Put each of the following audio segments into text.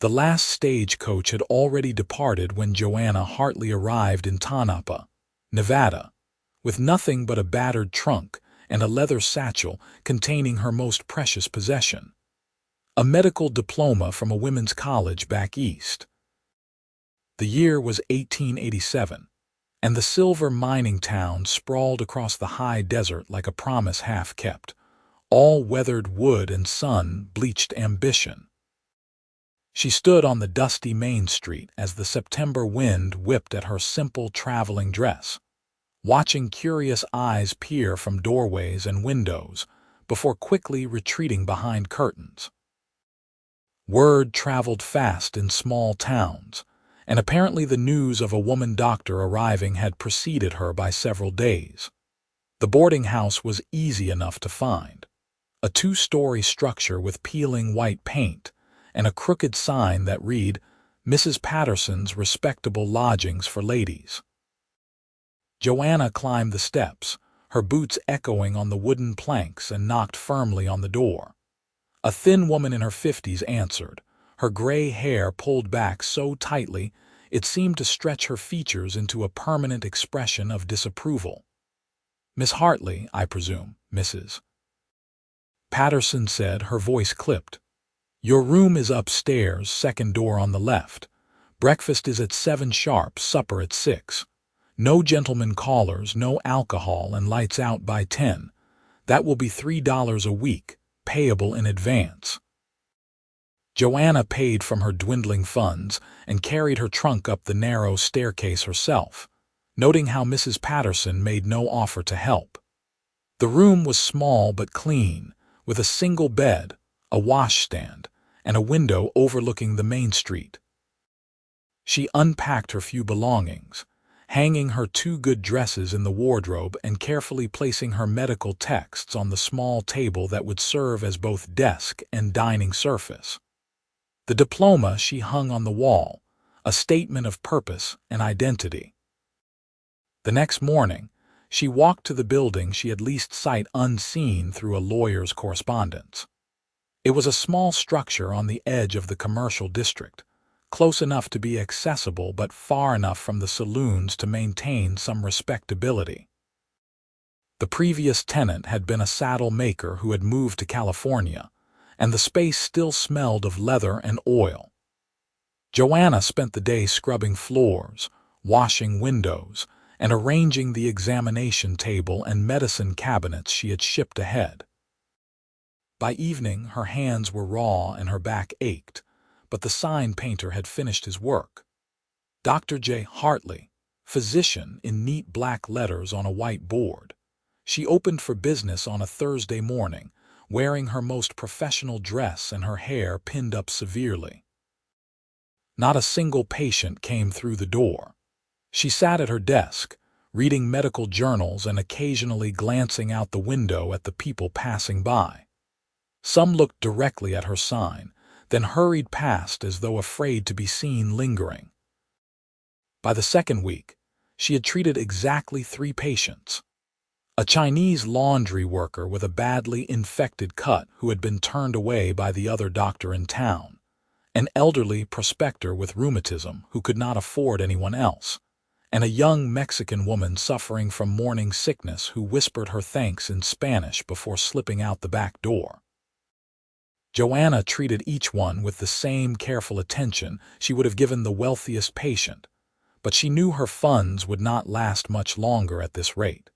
The last stagecoach had already departed when Joanna Hartley arrived in Tonopah, Nevada, with nothing but a battered trunk and a leather satchel containing her most precious possession, a medical diploma from a women's college back east. The year was 1887, and the silver mining town sprawled across the high desert like a promise half kept, all weathered wood and sun-bleached ambition. She stood on the dusty main street as the September wind whipped at her simple traveling dress, watching curious eyes peer from doorways and windows before quickly retreating behind curtains. Word traveled fast in small towns, and apparently the news of a woman doctor arriving had preceded her by several days. The boarding house was easy enough to find, a two-story structure with peeling white paint and a crooked sign that read, "Mrs. Patterson's Respectable Lodgings for Ladies." Joanna climbed the steps, her boots echoing on the wooden planks, and knocked firmly on the door. A thin woman in her 50s answered, her gray hair pulled back so tightly it seemed to stretch her features into a permanent expression of disapproval. "Miss Hartley, I presume, Mrs. Patterson said, her voice clipped. "Your room is upstairs, second door on the left. Breakfast is at 7 sharp, supper at 6. No gentlemen callers, no alcohol, and lights out by 10. That will be $3 a week, payable in advance." Joanna paid from her dwindling funds and carried her trunk up the narrow staircase herself, noting how Mrs. Patterson made no offer to help. The room was small but clean, with a single bed, a washstand, and a window overlooking the main street. She unpacked her few belongings, hanging her 2 good dresses in the wardrobe and carefully placing her medical texts on the small table that would serve as both desk and dining surface. The diploma she hung on the wall, a statement of purpose and identity. The next morning, she walked to the building she had leased sight unseen through a lawyer's correspondence. It was a small structure on the edge of the commercial district, close enough to be accessible but far enough from the saloons to maintain some respectability. The previous tenant had been a saddle maker who had moved to California, and the space still smelled of leather and oil. Joanna spent the day scrubbing floors, washing windows, and arranging the examination table and medicine cabinets she had shipped ahead. By evening, her hands were raw and her back ached, but the sign painter had finished his work. Dr. J. Hartley, physician, in neat black letters on a white board. She opened for business on a Thursday morning, wearing her most professional dress and her hair pinned up severely. Not a single patient came through the door. She sat at her desk, reading medical journals and occasionally glancing out the window at the people passing by. Some looked directly at her sign, then hurried past as though afraid to be seen lingering. By the second week, she had treated exactly 3 patients. A Chinese laundry worker with a badly infected cut who had been turned away by the other doctor in town, an elderly prospector with rheumatism who could not afford anyone else, and a young Mexican woman suffering from morning sickness who whispered her thanks in Spanish before slipping out the back door. Joanna treated each one with the same careful attention she would have given the wealthiest patient, but she knew her funds would not last much longer at this rate.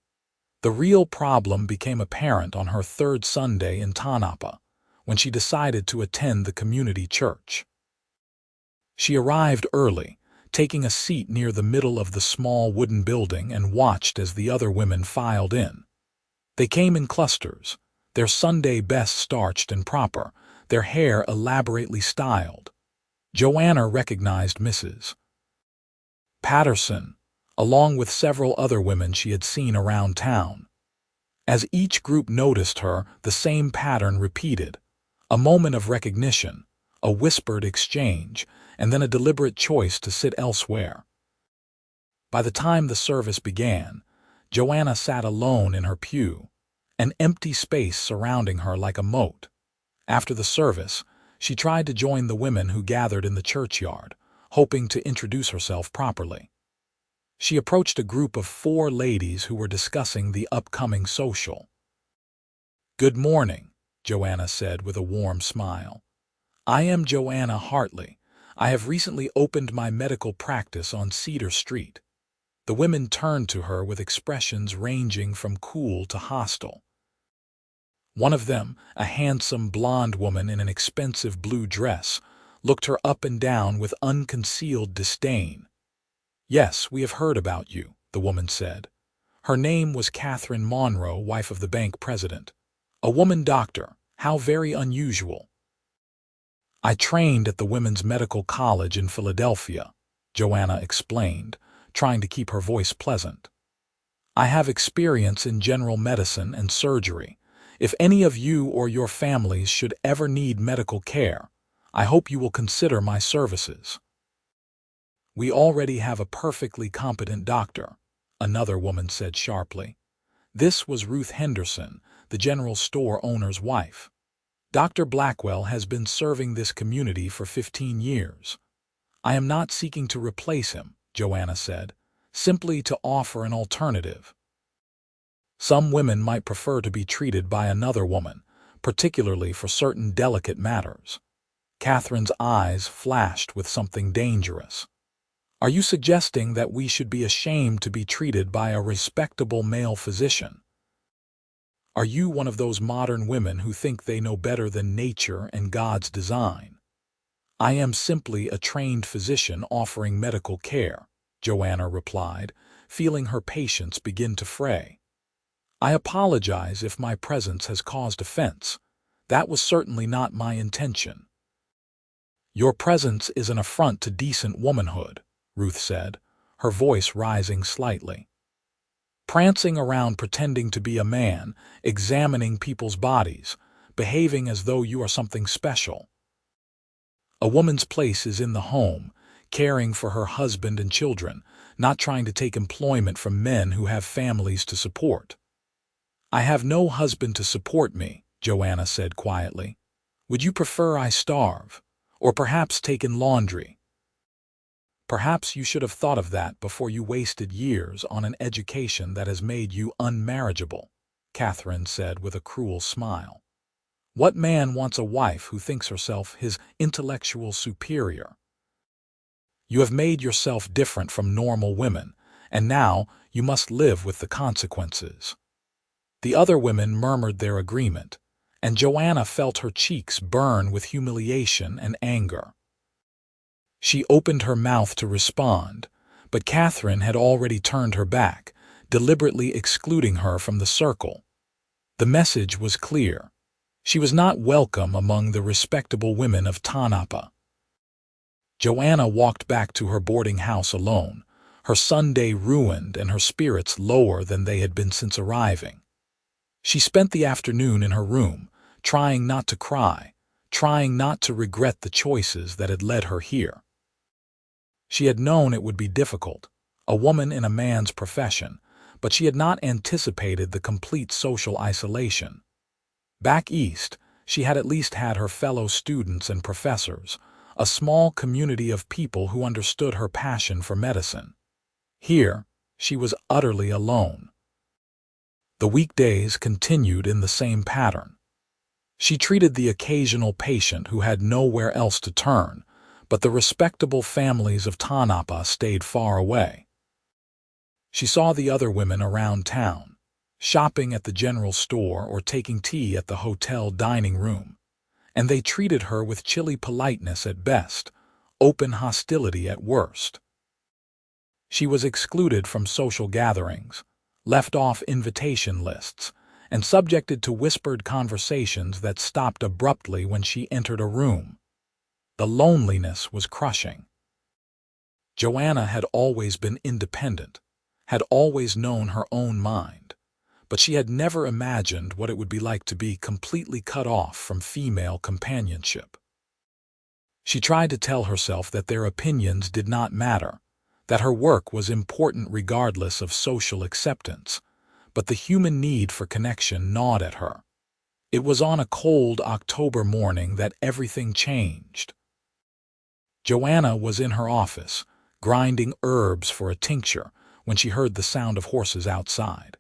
The real problem became apparent on her 3rd Sunday in Tonopah, when she decided to attend the community church. She arrived early, taking a seat near the middle of the small wooden building, and watched as the other women filed in. They came in clusters, their Sunday best starched and proper, their hair elaborately styled. Joanna recognized Mrs. Patterson, along with several other women she had seen around town. As each group noticed her, the same pattern repeated: a moment of recognition, a whispered exchange, and then a deliberate choice to sit elsewhere. By the time the service began, Joanna sat alone in her pew, an empty space surrounding her like a moat. After the service, She tried to join the women who gathered in the churchyard, hoping to introduce herself properly. She approached a group of 4 ladies who were discussing the upcoming social. "Good morning," Joanna said with a warm smile. "I am Joanna Hartley. I have recently opened my medical practice on Cedar Street." The women turned to her with expressions ranging from cool to hostile. One of them, a handsome blonde woman in an expensive blue dress, looked her up and down with unconcealed disdain. "Yes, we have heard about you," the woman said. Her name was Catherine Monroe, wife of the bank president. "A woman doctor. How very unusual." "I trained at the Women's Medical College in Philadelphia," Joanna explained, trying to keep her voice pleasant. "I have experience in general medicine and surgery. If any of you or your families should ever need medical care, I hope you will consider my services." "We already have a perfectly competent doctor," another woman said sharply. This was Ruth Henderson, the general store owner's wife. "Dr. Blackwell has been serving this community for 15 years. I am not seeking to replace him," Joanna said, "simply to offer an alternative. Some women might prefer to be treated by another woman, particularly for certain delicate matters." Catherine's eyes flashed with something dangerous. "Are you suggesting that we should be ashamed to be treated by a respectable male physician? Are you one of those modern women who think they know better than nature and God's design?" "I am simply a trained physician offering medical care," Joanna replied, feeling her patience begin to fray. "I apologize if my presence has caused offense. That was certainly not my intention." "Your presence is an affront to decent womanhood," Ruth said, her voice rising slightly. "Prancing around pretending to be a man, examining people's bodies, behaving as though you are something special. A woman's place is in the home, caring for her husband and children, not trying to take employment from men who have families to support." "I have no husband to support me," Joanna said quietly. "Would you prefer I starve? Or perhaps take in laundry?" "Perhaps you should have thought of that before you wasted years on an education that has made you unmarriageable," Catherine said with a cruel smile. "What man wants a wife who thinks herself his intellectual superior? You have made yourself different from normal women, and now you must live with the consequences." The other women murmured their agreement, and Joanna felt her cheeks burn with humiliation and anger. She opened her mouth to respond, but Catherine had already turned her back, deliberately excluding her from the circle. The message was clear. She was not welcome among the respectable women of Tonopah. Joanna walked back to her boarding house alone, her Sunday ruined and her spirits lower than they had been since arriving. She spent the afternoon in her room, trying not to cry, trying not to regret the choices that had led her here. She had known it would be difficult, a woman in a man's profession, but she had not anticipated the complete social isolation. Back east, she had at least had her fellow students and professors, a small community of people who understood her passion for medicine. Here, she was utterly alone. The weekdays continued in the same pattern. She treated the occasional patient who had nowhere else to turn, but the respectable families of Tonopah stayed far away. She saw the other women around town, shopping at the general store or taking tea at the hotel dining room, and they treated her with chilly politeness at best, open hostility at worst. She was excluded from social gatherings, left off invitation lists, and subjected to whispered conversations that stopped abruptly when she entered a room. The loneliness was crushing. Joanna had always been independent, had always known her own mind, but she had never imagined what it would be like to be completely cut off from female companionship. She tried to tell herself that their opinions did not matter, that her work was important regardless of social acceptance, but the human need for connection gnawed at her. It was on a cold October morning that everything changed. Joanna was in her office, grinding herbs for a tincture, when she heard the sound of horses outside.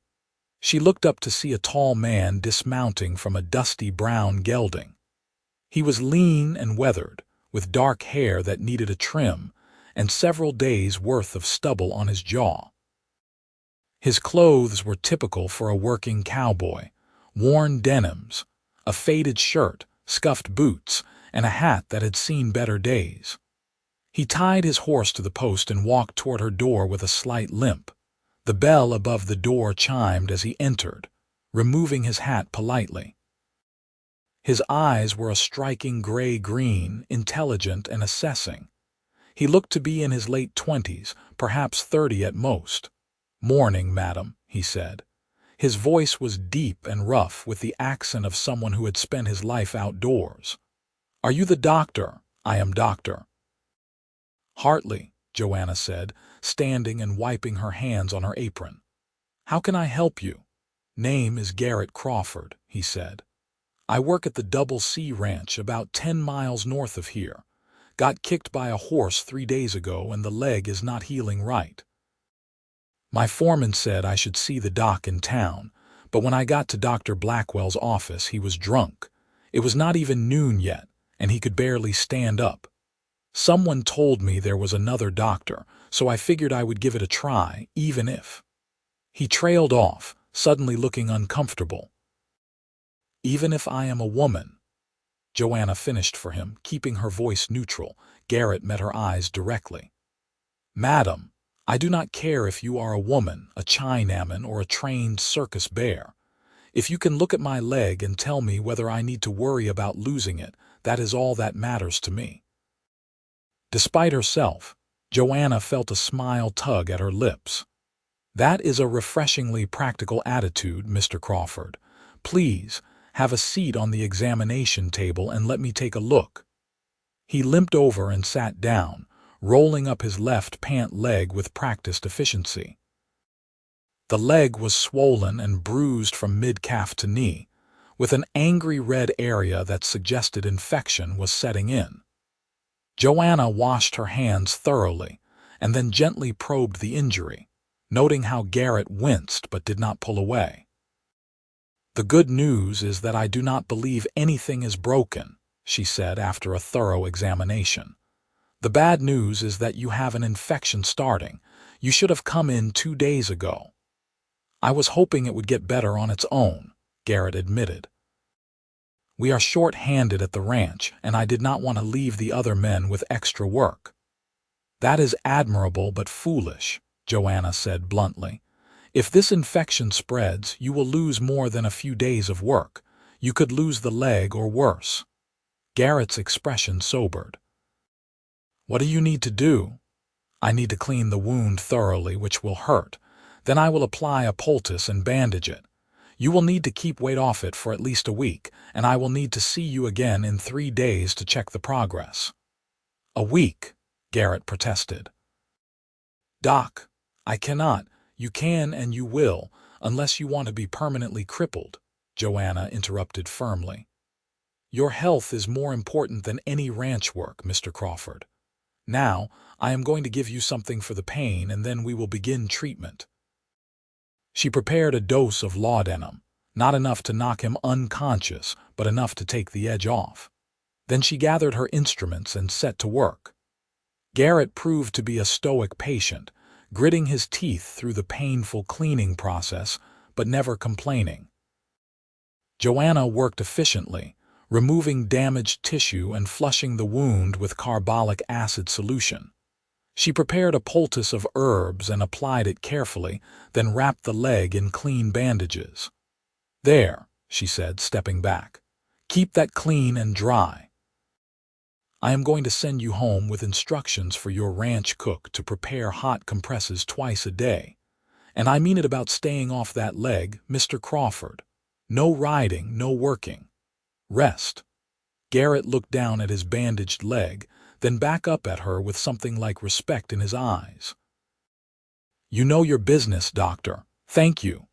She looked up to see a tall man dismounting from a dusty brown gelding. He was lean and weathered, with dark hair that needed a trim, and several days' worth of stubble on his jaw. His clothes were typical for a working cowboy: worn denims, a faded shirt, scuffed boots, and a hat that had seen better days. He tied his horse to the post and walked toward her door with a slight limp. The bell above the door chimed as he entered, removing his hat politely. His eyes were a striking gray-green, intelligent and assessing. He looked to be in his late 20s, perhaps 30 at most. "Morning, madam," he said. His voice was deep and rough, with the accent of someone who had spent his life outdoors. "Are you the doctor?" "I am Dr. Hartley," Joanna said, standing and wiping her hands on her apron. "How can I help you?" "Name is Garrett Crawford," he said. "I work at the Double C Ranch about 10 miles north of here. Got kicked by a horse 3 days ago and the leg is not healing right. My foreman said I should see the doc in town, but when I got to Dr. Blackwell's office he was drunk. It was not even noon yet, and he could barely stand up. Someone told me there was another doctor, so I figured I would give it a try, even if—" He trailed off, suddenly looking uncomfortable. "Even if I am a woman," Joanna finished for him, keeping her voice neutral. Garrett met her eyes directly. "Madam, I do not care if you are a woman, a Chinaman, or a trained circus bear. If you can look at my leg and tell me whether I need to worry about losing it, that is all that matters to me." Despite herself, Joanna felt a smile tug at her lips. "That is a refreshingly practical attitude, Mr. Crawford. Please, have a seat on the examination table and let me take a look." He limped over and sat down, rolling up his left pant leg with practiced efficiency. The leg was swollen and bruised from mid-calf to knee, with an angry red area that suggested infection was setting in. Joanna washed her hands thoroughly and then gently probed the injury, noting how Garrett winced but did not pull away. "The good news is that I do not believe anything is broken," she said after a thorough examination. "The bad news is that you have an infection starting. You should have come in 2 days ago." "I was hoping it would get better on its own," Garrett admitted. "We are short-handed at the ranch, and I did not want to leave the other men with extra work." "That is admirable but foolish," Joanna said bluntly. "If this infection spreads, you will lose more than a few days of work. You could lose the leg or worse." Garrett's expression sobered. "What do you need to do?" "I need to clean the wound thoroughly, which will hurt. Then I will apply a poultice and bandage it. You will need to keep weight off it for at least a week, and I will need to see you again in 3 days to check the progress." "A week?" Garrett protested. "Doc, I cannot. You can and you will, unless you want to be permanently crippled," Joanna interrupted firmly. "Your health is more important than any ranch work, Mr. Crawford. Now, I am going to give you something for the pain, and then we will begin treatment." She prepared a dose of laudanum, not enough to knock him unconscious, but enough to take the edge off. Then she gathered her instruments and set to work. Garrett proved to be a stoic patient, gritting his teeth through the painful cleaning process, but never complaining. Joanna worked efficiently, removing damaged tissue and flushing the wound with carbolic acid solution. She prepared a poultice of herbs and applied it carefully, then wrapped the leg in clean bandages. "There," she said, stepping back. "Keep that clean and dry. I am going to send you home with instructions for your ranch cook to prepare hot compresses twice a day. And I mean it about staying off that leg, Mr. Crawford. No riding, no working. Rest." Garrett looked down at his bandaged leg, then back up at her with something like respect in his eyes. "You know your business, doctor. Thank you."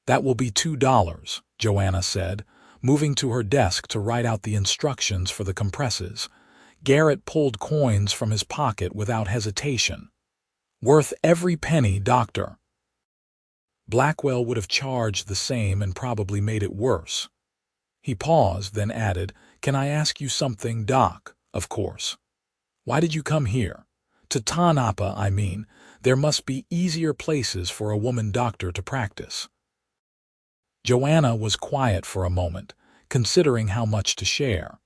"That will be $2, Joanna said, moving to her desk to write out the instructions for the compresses. Garrett pulled coins from his pocket without hesitation. "Worth every penny, doctor." Blackwell would have charged the same and probably made it worse. He paused, then added, "Can I ask you something, Doc?" "Of course." "Why did you come here?" "To Tonopah, I mean. There must be easier places for a woman doctor to practice." Joanna was quiet for a moment, considering how much to share.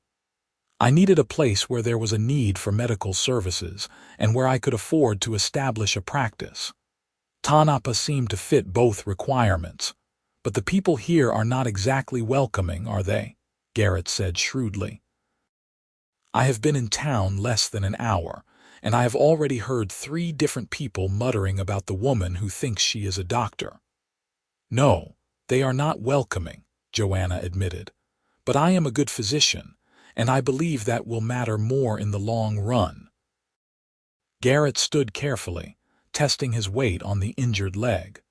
"I needed a place where there was a need for medical services and where I could afford to establish a practice. Tonopah seemed to fit both requirements. But the people here are not exactly welcoming, are they?" Garrett said shrewdly. "I have been in town less than an hour, and I have already heard 3 different people muttering about the woman who thinks she is a doctor." "No, they are not welcoming," Joanna admitted. "But I am a good physician, and I believe that will matter more in the long run." Garrett stood carefully, testing his weight on the injured leg.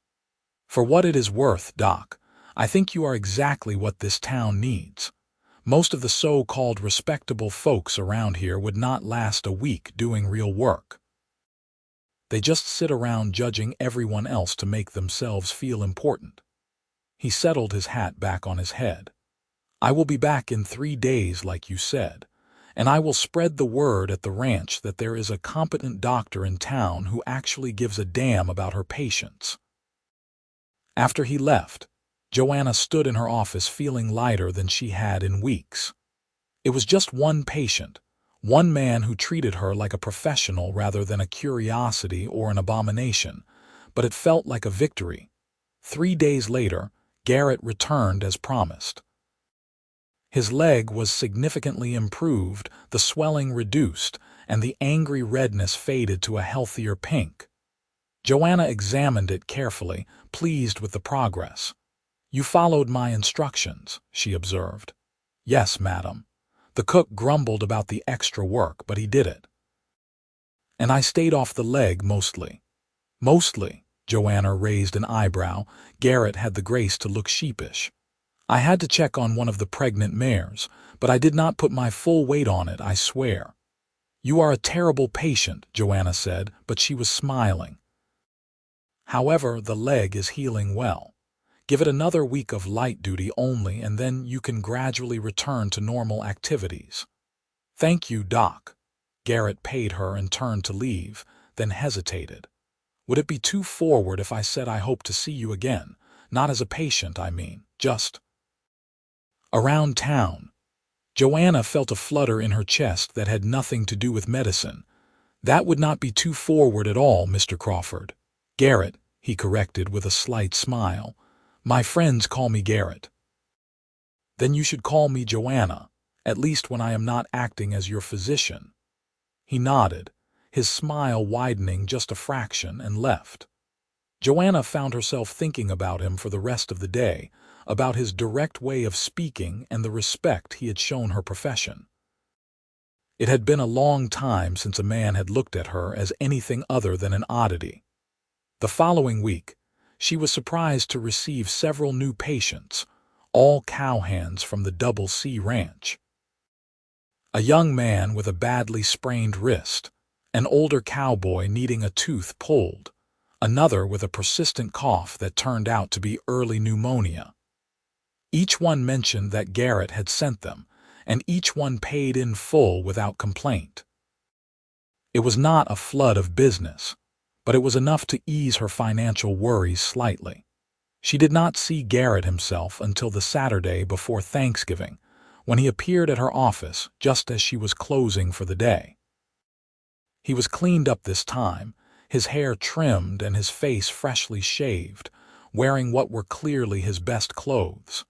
"For what it is worth, Doc, I think you are exactly what this town needs. Most of the so-called respectable folks around here would not last a week doing real work. They just sit around judging everyone else to make themselves feel important." He settled his hat back on his head. "I will be back in 3 days, like you said, and I will spread the word at the ranch that there is a competent doctor in town who actually gives a damn about her patients." After he left, Joanna stood in her office feeling lighter than she had in weeks. It was just one patient, one man who treated her like a professional rather than a curiosity or an abomination, but it felt like a victory. 3 days later, Garrett returned as promised. His leg was significantly improved, the swelling reduced, and the angry redness faded to a healthier pink. Joanna examined it carefully, pleased with the progress. "You followed my instructions," she observed. "Yes, madam." The cook grumbled about the extra work, but he did it. "And I stayed off the leg mostly." "Mostly?" Joanna raised an eyebrow. Garrett had the grace to look sheepish. "I had to check on one of the pregnant mares, but I did not put my full weight on it, I swear." "You are a terrible patient," Joanna said, but she was smiling. "However, the leg is healing well. Give it another week of light duty only, and then you can gradually return to normal activities." "Thank you, Doc." Garrett paid her and turned to leave, then hesitated. "Would it be too forward if I said I hope to see you again? Not as a patient, I mean, just around town." Joanna felt a flutter in her chest that had nothing to do with medicine. "That would not be too forward at all, Mr. Crawford." "Garrett," he corrected with a slight smile. "My friends call me Garrett." "Then you should call me Joanna, at least when I am not acting as your physician." He nodded, his smile widening just a fraction, and left. Joanna found herself thinking about him for the rest of the day, about his direct way of speaking and the respect he had shown her profession. It had been a long time since a man had looked at her as anything other than an oddity. The following week, she was surprised to receive several new patients, all cowhands from the Double C Ranch. A young man with a badly sprained wrist, an older cowboy needing a tooth pulled, another with a persistent cough that turned out to be early pneumonia. Each one mentioned that Garrett had sent them, and each one paid in full without complaint. It was not a flood of business, but it was enough to ease her financial worries slightly. She did not see Garrett himself until the Saturday before Thanksgiving, when he appeared at her office just as she was closing for the day. He was cleaned up this time, his hair trimmed and his face freshly shaved, wearing what were clearly his best clothes.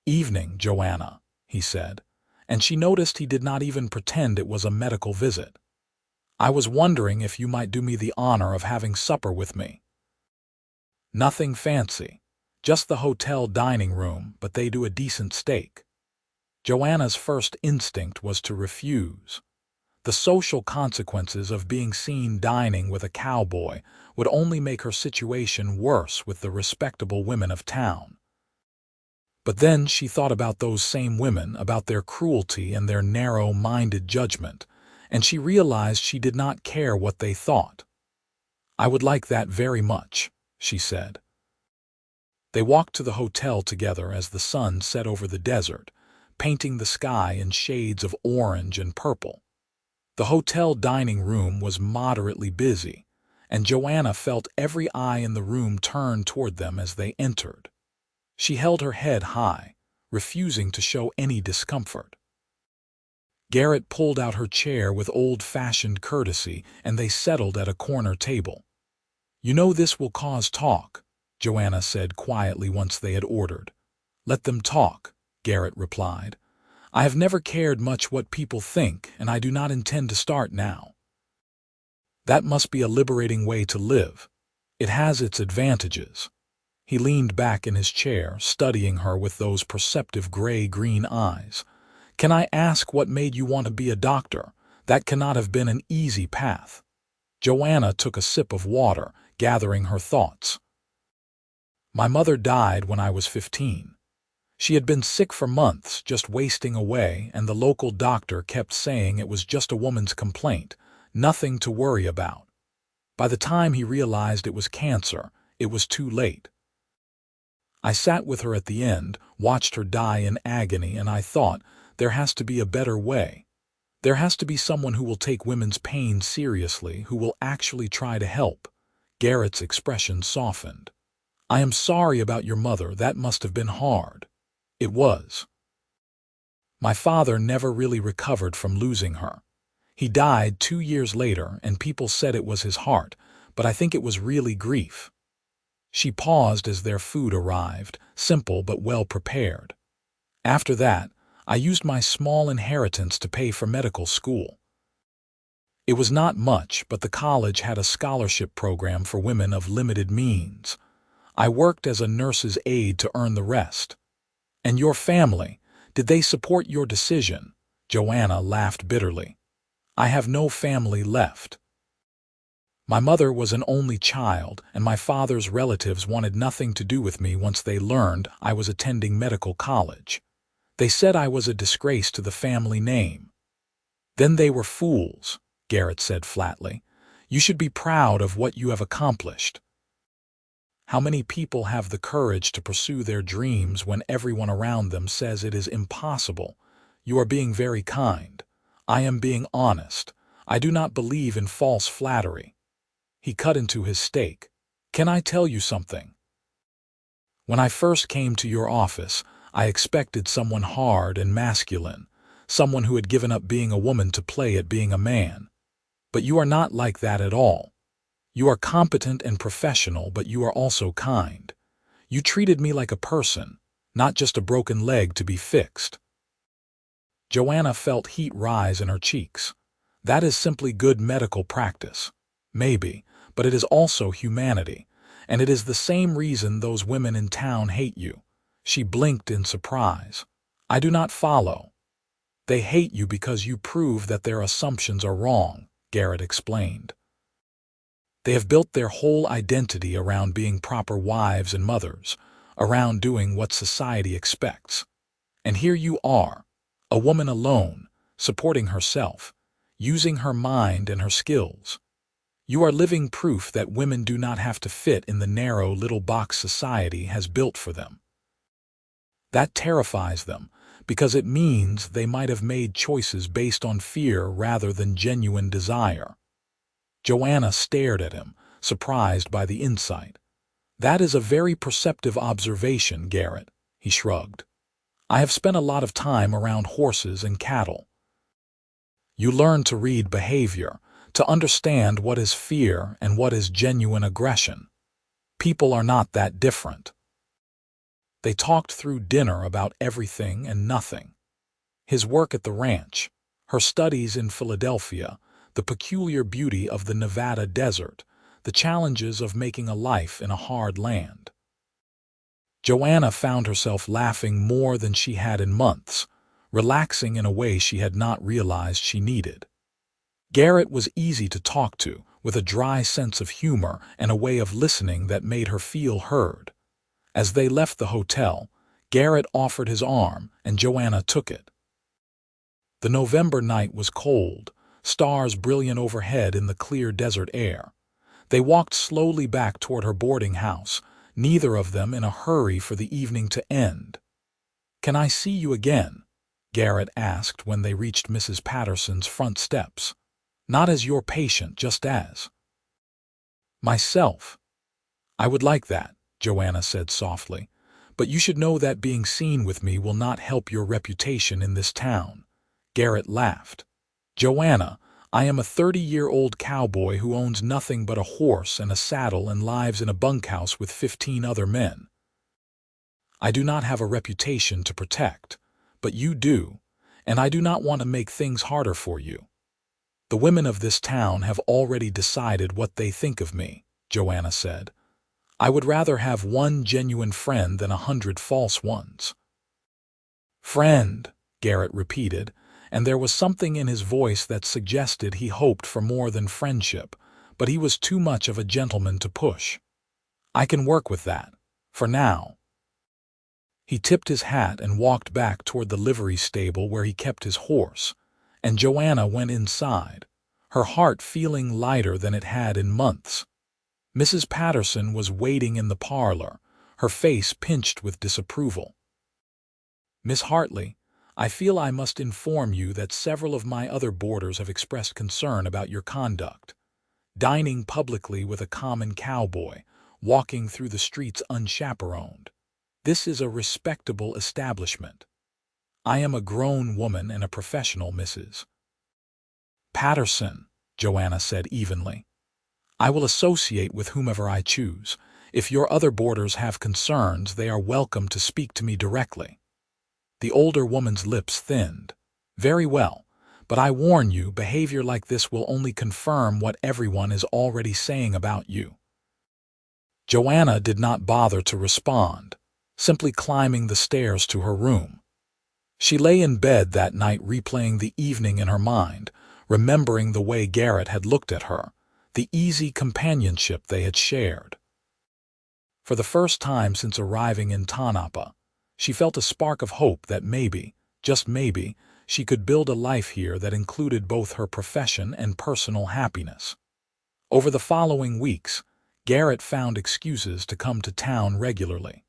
"Evening, Joanna," he said, and she noticed he did not even pretend it was a medical visit. "I was wondering if you might do me the honor of having supper with me." "Nothing fancy, just the hotel dining room, but they do a decent steak." Joanna's first instinct was to refuse. The social consequences of being seen dining with a cowboy would only make her situation worse with the respectable women of town. But then she thought about those same women, about their cruelty and their narrow-minded judgment, and she realized she did not care what they thought. "I would like that very much," she said. They walked to the hotel together as the sun set over the desert, painting the sky in shades of orange and purple. The hotel dining room was moderately busy, and Joanna felt every eye in the room turn toward them as they entered. She held her head high, refusing to show any discomfort. Garrett pulled out her chair with old-fashioned courtesy, and they settled at a corner table. "You know this will cause talk," Joanna said quietly once they had ordered. "Let them talk," Garrett replied. "I have never cared much what people think, and I do not intend to start now." "That must be a liberating way to live. It has its advantages." He leaned back in his chair, studying her with those perceptive gray-green eyes. "Can I ask what made you want to be a doctor? That cannot have been an easy path." Joanna took a sip of water, gathering her thoughts. "My mother died when I was 15. She had been sick for months, just wasting away, and the local doctor kept saying it was just a woman's complaint, nothing to worry about. By the time he realized it was cancer, it was too late. I sat with her at the end, watched her die in agony, and I thought, there has to be a better way. There has to be someone who will take women's pain seriously, who will actually try to help." Garrett's expression softened. "I am sorry about your mother. That must have been hard." "It was. My father never really recovered from losing her. He died 2 years later, and people said it was his heart, but I think it was really grief." She paused as their food arrived, simple but well prepared. "After that, I used my small inheritance to pay for medical school. It was not much, but the college had a scholarship program for women of limited means. I worked as a nurse's aide to earn the rest." "And your family, did they support your decision?" Joanna laughed bitterly. "I have no family left. My mother was an only child, and my father's relatives wanted nothing to do with me once they learned I was attending medical college. They said I was a disgrace to the family name." "Then they were fools," Garrett said flatly. "You should be proud of what you have accomplished." "How many people have the courage to pursue their dreams when everyone around them says it is impossible?" "You are being very kind. I am being honest. I do not believe in false flattery." He cut into his steak. "Can I tell you something? When I first came to your office, I expected someone hard and masculine, someone who had given up being a woman to play at being a man. But you are not like that at all. You are competent and professional, but you are also kind. You treated me like a person, not just a broken leg to be fixed." Joanna felt heat rise in her cheeks. "That is simply good medical practice. Maybe, but it is also humanity, and it is the same reason those women in town hate you." She blinked in surprise. "I do not follow." "They hate you because you prove that their assumptions are wrong," Garrett explained. "They have built their whole identity around being proper wives and mothers, around doing what society expects. And here you are, a woman alone, supporting herself, using her mind and her skills. You are living proof that women do not have to fit in the narrow little box society has built for them. That terrifies them, because it means they might have made choices based on fear rather than genuine desire." Joanna stared at him, surprised by the insight. "That is a very perceptive observation, Garrett," he shrugged. "I have spent a lot of time around horses and cattle. You learn to read behavior, to understand what is fear and what is genuine aggression. People are not that different." They talked through dinner about everything and nothing. His work at the ranch, her studies in Philadelphia, the peculiar beauty of the Nevada desert, the challenges of making a life in a hard land. Joanna found herself laughing more than she had in months, relaxing in a way she had not realized she needed. Garrett was easy to talk to, with a dry sense of humor and a way of listening that made her feel heard. As they left the hotel, Garrett offered his arm, and Joanna took it. The November night was cold, stars brilliant overhead in the clear desert air. They walked slowly back toward her boarding house, neither of them in a hurry for the evening to end. "Can I see you again?" Garrett asked when they reached Mrs. Patterson's front steps. "Not as your patient, just as myself." "I would like that," Joanna said softly, "but you should know that being seen with me will not help your reputation in this town." Garrett laughed. "Joanna, I am a 30-year-old cowboy who owns nothing but a horse and a saddle and lives in a bunkhouse with 15 other men. I do not have a reputation to protect, but you do, and I do not want to make things harder for you. The women of this town have already decided what they think of me," Joanna said. "I would rather have one genuine friend than 100 false ones." "Friend," Garrett repeated, and there was something in his voice that suggested he hoped for more than friendship, but he was too much of a gentleman to push. "I can work with that, for now." He tipped his hat and walked back toward the livery stable where he kept his horse, and Joanna went inside, her heart feeling lighter than it had in months. Mrs. Patterson was waiting in the parlor, her face pinched with disapproval. "Miss Hartley, I feel I must inform you that several of my other boarders have expressed concern about your conduct. Dining publicly with a common cowboy, walking through the streets unchaperoned. This is a respectable establishment. I am a grown woman and a professional, Mrs. Patterson," Joanna said evenly. "I will associate with whomever I choose. If your other boarders have concerns, they are welcome to speak to me directly." The older woman's lips thinned. "Very well, but I warn you, behavior like this will only confirm what everyone is already saying about you." Joanna did not bother to respond, simply climbing the stairs to her room. She lay in bed that night replaying the evening in her mind, remembering the way Garrett had looked at her, the easy companionship they had shared. For the first time since arriving in Tonopah, she felt a spark of hope that maybe, just maybe, she could build a life here that included both her profession and personal happiness. Over the following weeks, Garrett found excuses to come to town regularly.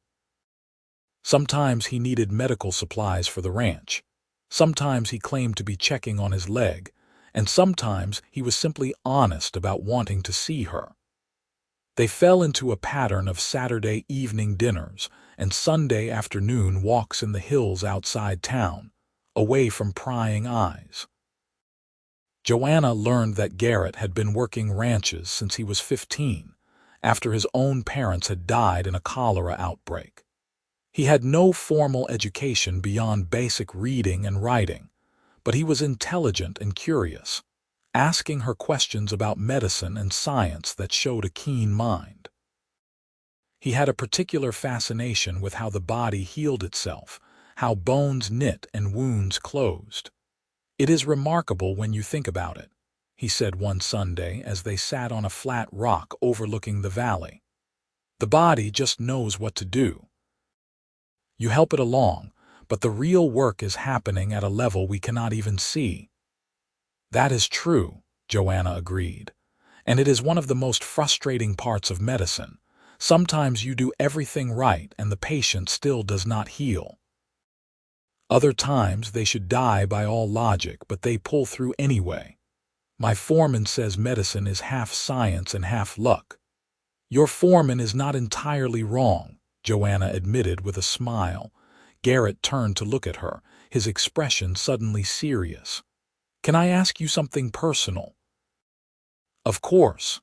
Sometimes he needed medical supplies for the ranch. Sometimes he claimed to be checking on his leg, and sometimes he was simply honest about wanting to see her. They fell into a pattern of Saturday evening dinners and Sunday afternoon walks in the hills outside town, away from prying eyes. Joanna learned that Garrett had been working ranches since he was 15, after his own parents had died in a cholera outbreak. He had no formal education beyond basic reading and writing, but he was intelligent and curious, asking her questions about medicine and science that showed a keen mind. He had a particular fascination with how the body healed itself, how bones knit and wounds closed. "It is remarkable when you think about it," he said one Sunday as they sat on a flat rock overlooking the valley. "The body just knows what to do. You help it along, but the real work is happening at a level we cannot even see." "That is true," Joanna agreed, "and it is one of the most frustrating parts of medicine. Sometimes you do everything right and the patient still does not heal. Other times they should die by all logic, but they pull through anyway. My foreman says medicine is half science and half luck." "Your foreman is not entirely wrong," Joanna admitted with a smile. Garrett turned to look at her, his expression suddenly serious. "Can I ask you something personal?" "Of course.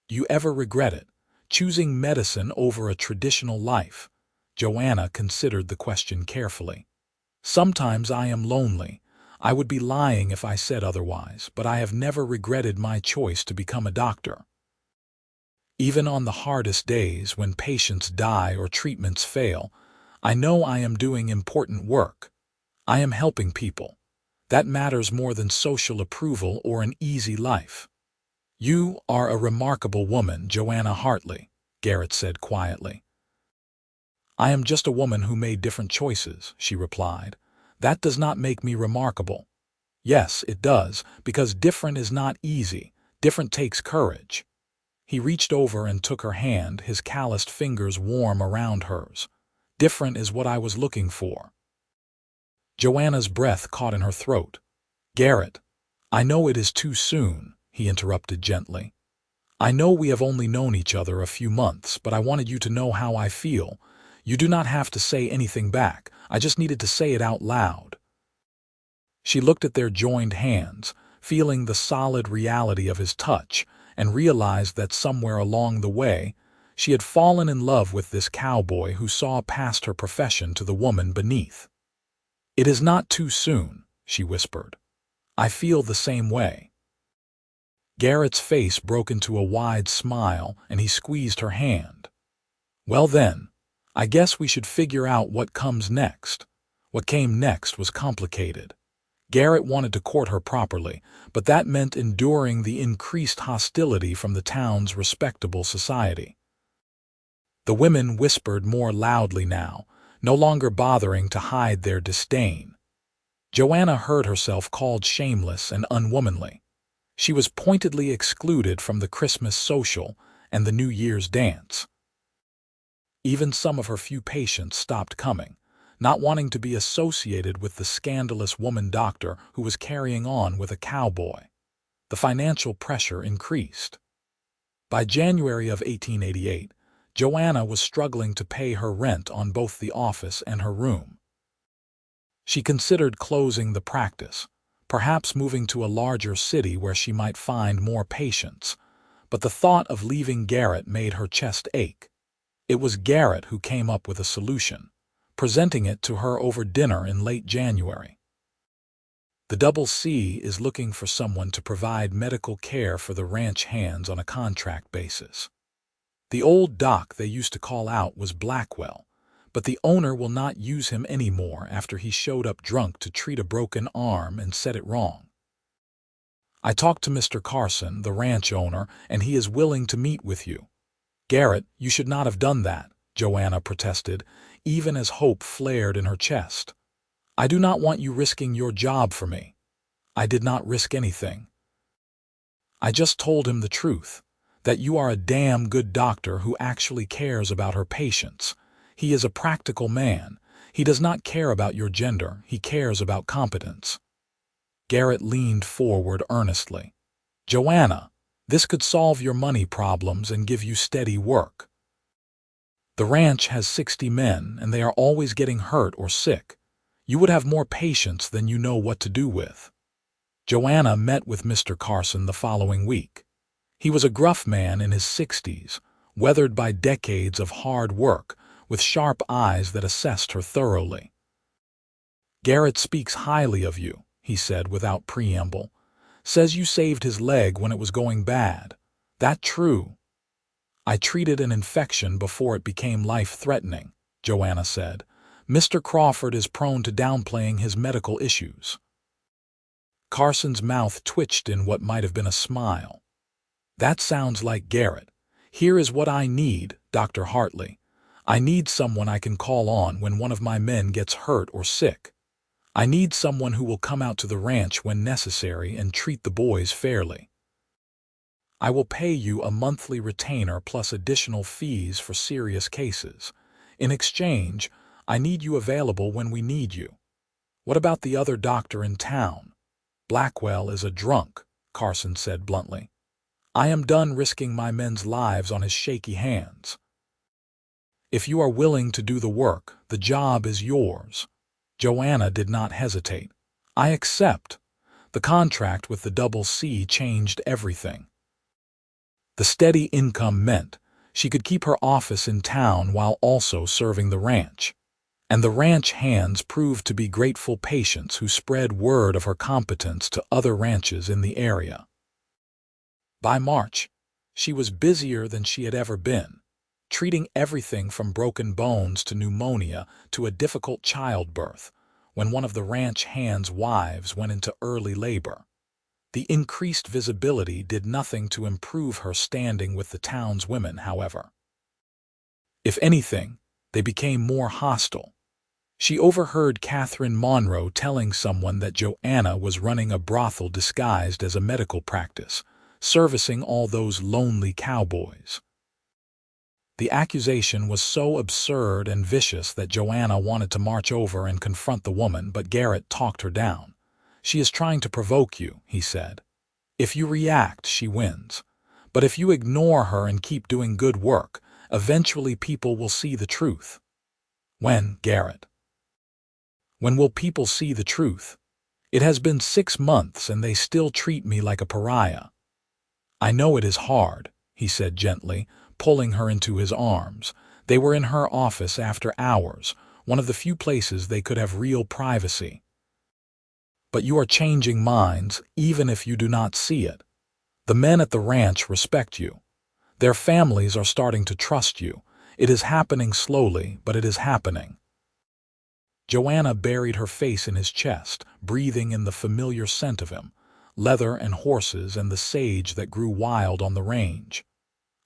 Do you ever regret it, choosing medicine over a traditional life?" Joanna considered the question carefully. "Sometimes I am lonely. I would be lying if I said otherwise, but I have never regretted my choice to become a doctor. Even on the hardest days when patients die or treatments fail, I know I am doing important work. I am helping people. That matters more than social approval or an easy life." "You are a remarkable woman, Joanna Hartley," Garrett said quietly. "I am just a woman who made different choices," she replied. "That does not make me remarkable." "Yes, it does, because different is not easy. Different takes courage." He reached over and took her hand, his calloused fingers warm around hers. "Different is what I was looking for." Joanna's breath caught in her throat. "Garrett, I know it is too soon," he interrupted gently. "I know we have only known each other a few months, but I wanted you to know how I feel. You do not have to say anything back. I just needed to say it out loud." She looked at their joined hands, feeling the solid reality of his touch, and realized that somewhere along the way, she had fallen in love with this cowboy who saw past her profession to the woman beneath. "It is not too soon," she whispered. "I feel the same way." Garrett's face broke into a wide smile, and he squeezed her hand. "Well then, I guess we should figure out what comes next." What came next was complicated. Garrett wanted to court her properly, but that meant enduring the increased hostility from the town's respectable society. The women whispered more loudly now, no longer bothering to hide their disdain. Joanna heard herself called shameless and unwomanly. She was pointedly excluded from the Christmas social and the New Year's dance. Even some of her few patients stopped coming, not wanting to be associated with the scandalous woman doctor who was carrying on with a cowboy. The financial pressure increased. By January of 1888, Joanna was struggling to pay her rent on both the office and her room. She considered closing the practice, perhaps moving to a larger city where she might find more patients, but the thought of leaving Garrett made her chest ache. It was Garrett who came up with a solution, presenting it to her over dinner in late January. "The Double C is looking for someone to provide medical care for the ranch hands on a contract basis. The old doc they used to call out was Blackwell, but the owner will not use him anymore after he showed up drunk to treat a broken arm and said it wrong. I talked to Mr. Carson, the ranch owner, and he is willing to meet with you." "Garrett, you should not have done that," Joanna protested, even as hope flared in her chest. "I do not want you risking your job for me." "I did not risk anything. I just told him the truth, that you are a damn good doctor who actually cares about her patients. He is a practical man. He does not care about your gender. He cares about competence." Garrett leaned forward earnestly. "Joanna, this could solve your money problems and give you steady work. The ranch has 60 men, and they are always getting hurt or sick. You would have more patients than you know what to do with." Joanna met with Mr. Carson the following week. He was a gruff man in his 60s, weathered by decades of hard work, with sharp eyes that assessed her thoroughly. "Garrett speaks highly of you," he said without preamble. "Says you saved his leg when it was going bad. That true?" "I treated an infection before it became life-threatening," Joanna said. "Mr. Crawford is prone to downplaying his medical issues." Carson's mouth twitched in what might have been a smile. "That sounds like Garrett. Here is what I need, Dr. Hartley. I need someone I can call on when one of my men gets hurt or sick. I need someone who will come out to the ranch when necessary and treat the boys fairly. I will pay you a monthly retainer plus additional fees for serious cases. In exchange, I need you available when we need you. What about the other doctor in town?" "Blackwell is a drunk," Carson said bluntly. "I am done risking my men's lives on his shaky hands. If you are willing to do the work, the job is yours." Joanna did not hesitate. "I accept." The contract with the Double C changed everything. The steady income meant she could keep her office in town while also serving the ranch. And the ranch hands proved to be grateful patients who spread word of her competence to other ranches in the area. By March, she was busier than she had ever been, treating everything from broken bones to pneumonia to a difficult childbirth when one of the ranch hands' wives went into early labor. The increased visibility did nothing to improve her standing with the town's women, however. If anything, they became more hostile. She overheard Catherine Monroe telling someone that Joanna was running a brothel disguised as a medical practice, servicing all those lonely cowboys. The accusation was so absurd and vicious that Joanna wanted to march over and confront the woman, but Garrett talked her down. "She is trying to provoke you," he said. "If you react, she wins. But if you ignore her and keep doing good work, eventually people will see the truth." "When, Garrett? When will people see the truth? It has been 6 months and they still treat me like a pariah." "I know it is hard," he said gently, pulling her into his arms. They were in her office after hours, one of the few places they could have real privacy. "But you are changing minds, even if you do not see it. The men at the ranch respect you. Their families are starting to trust you. It is happening slowly, but it is happening." Joanna buried her face in his chest, breathing in the familiar scent of him, leather and horses and the sage that grew wild on the range.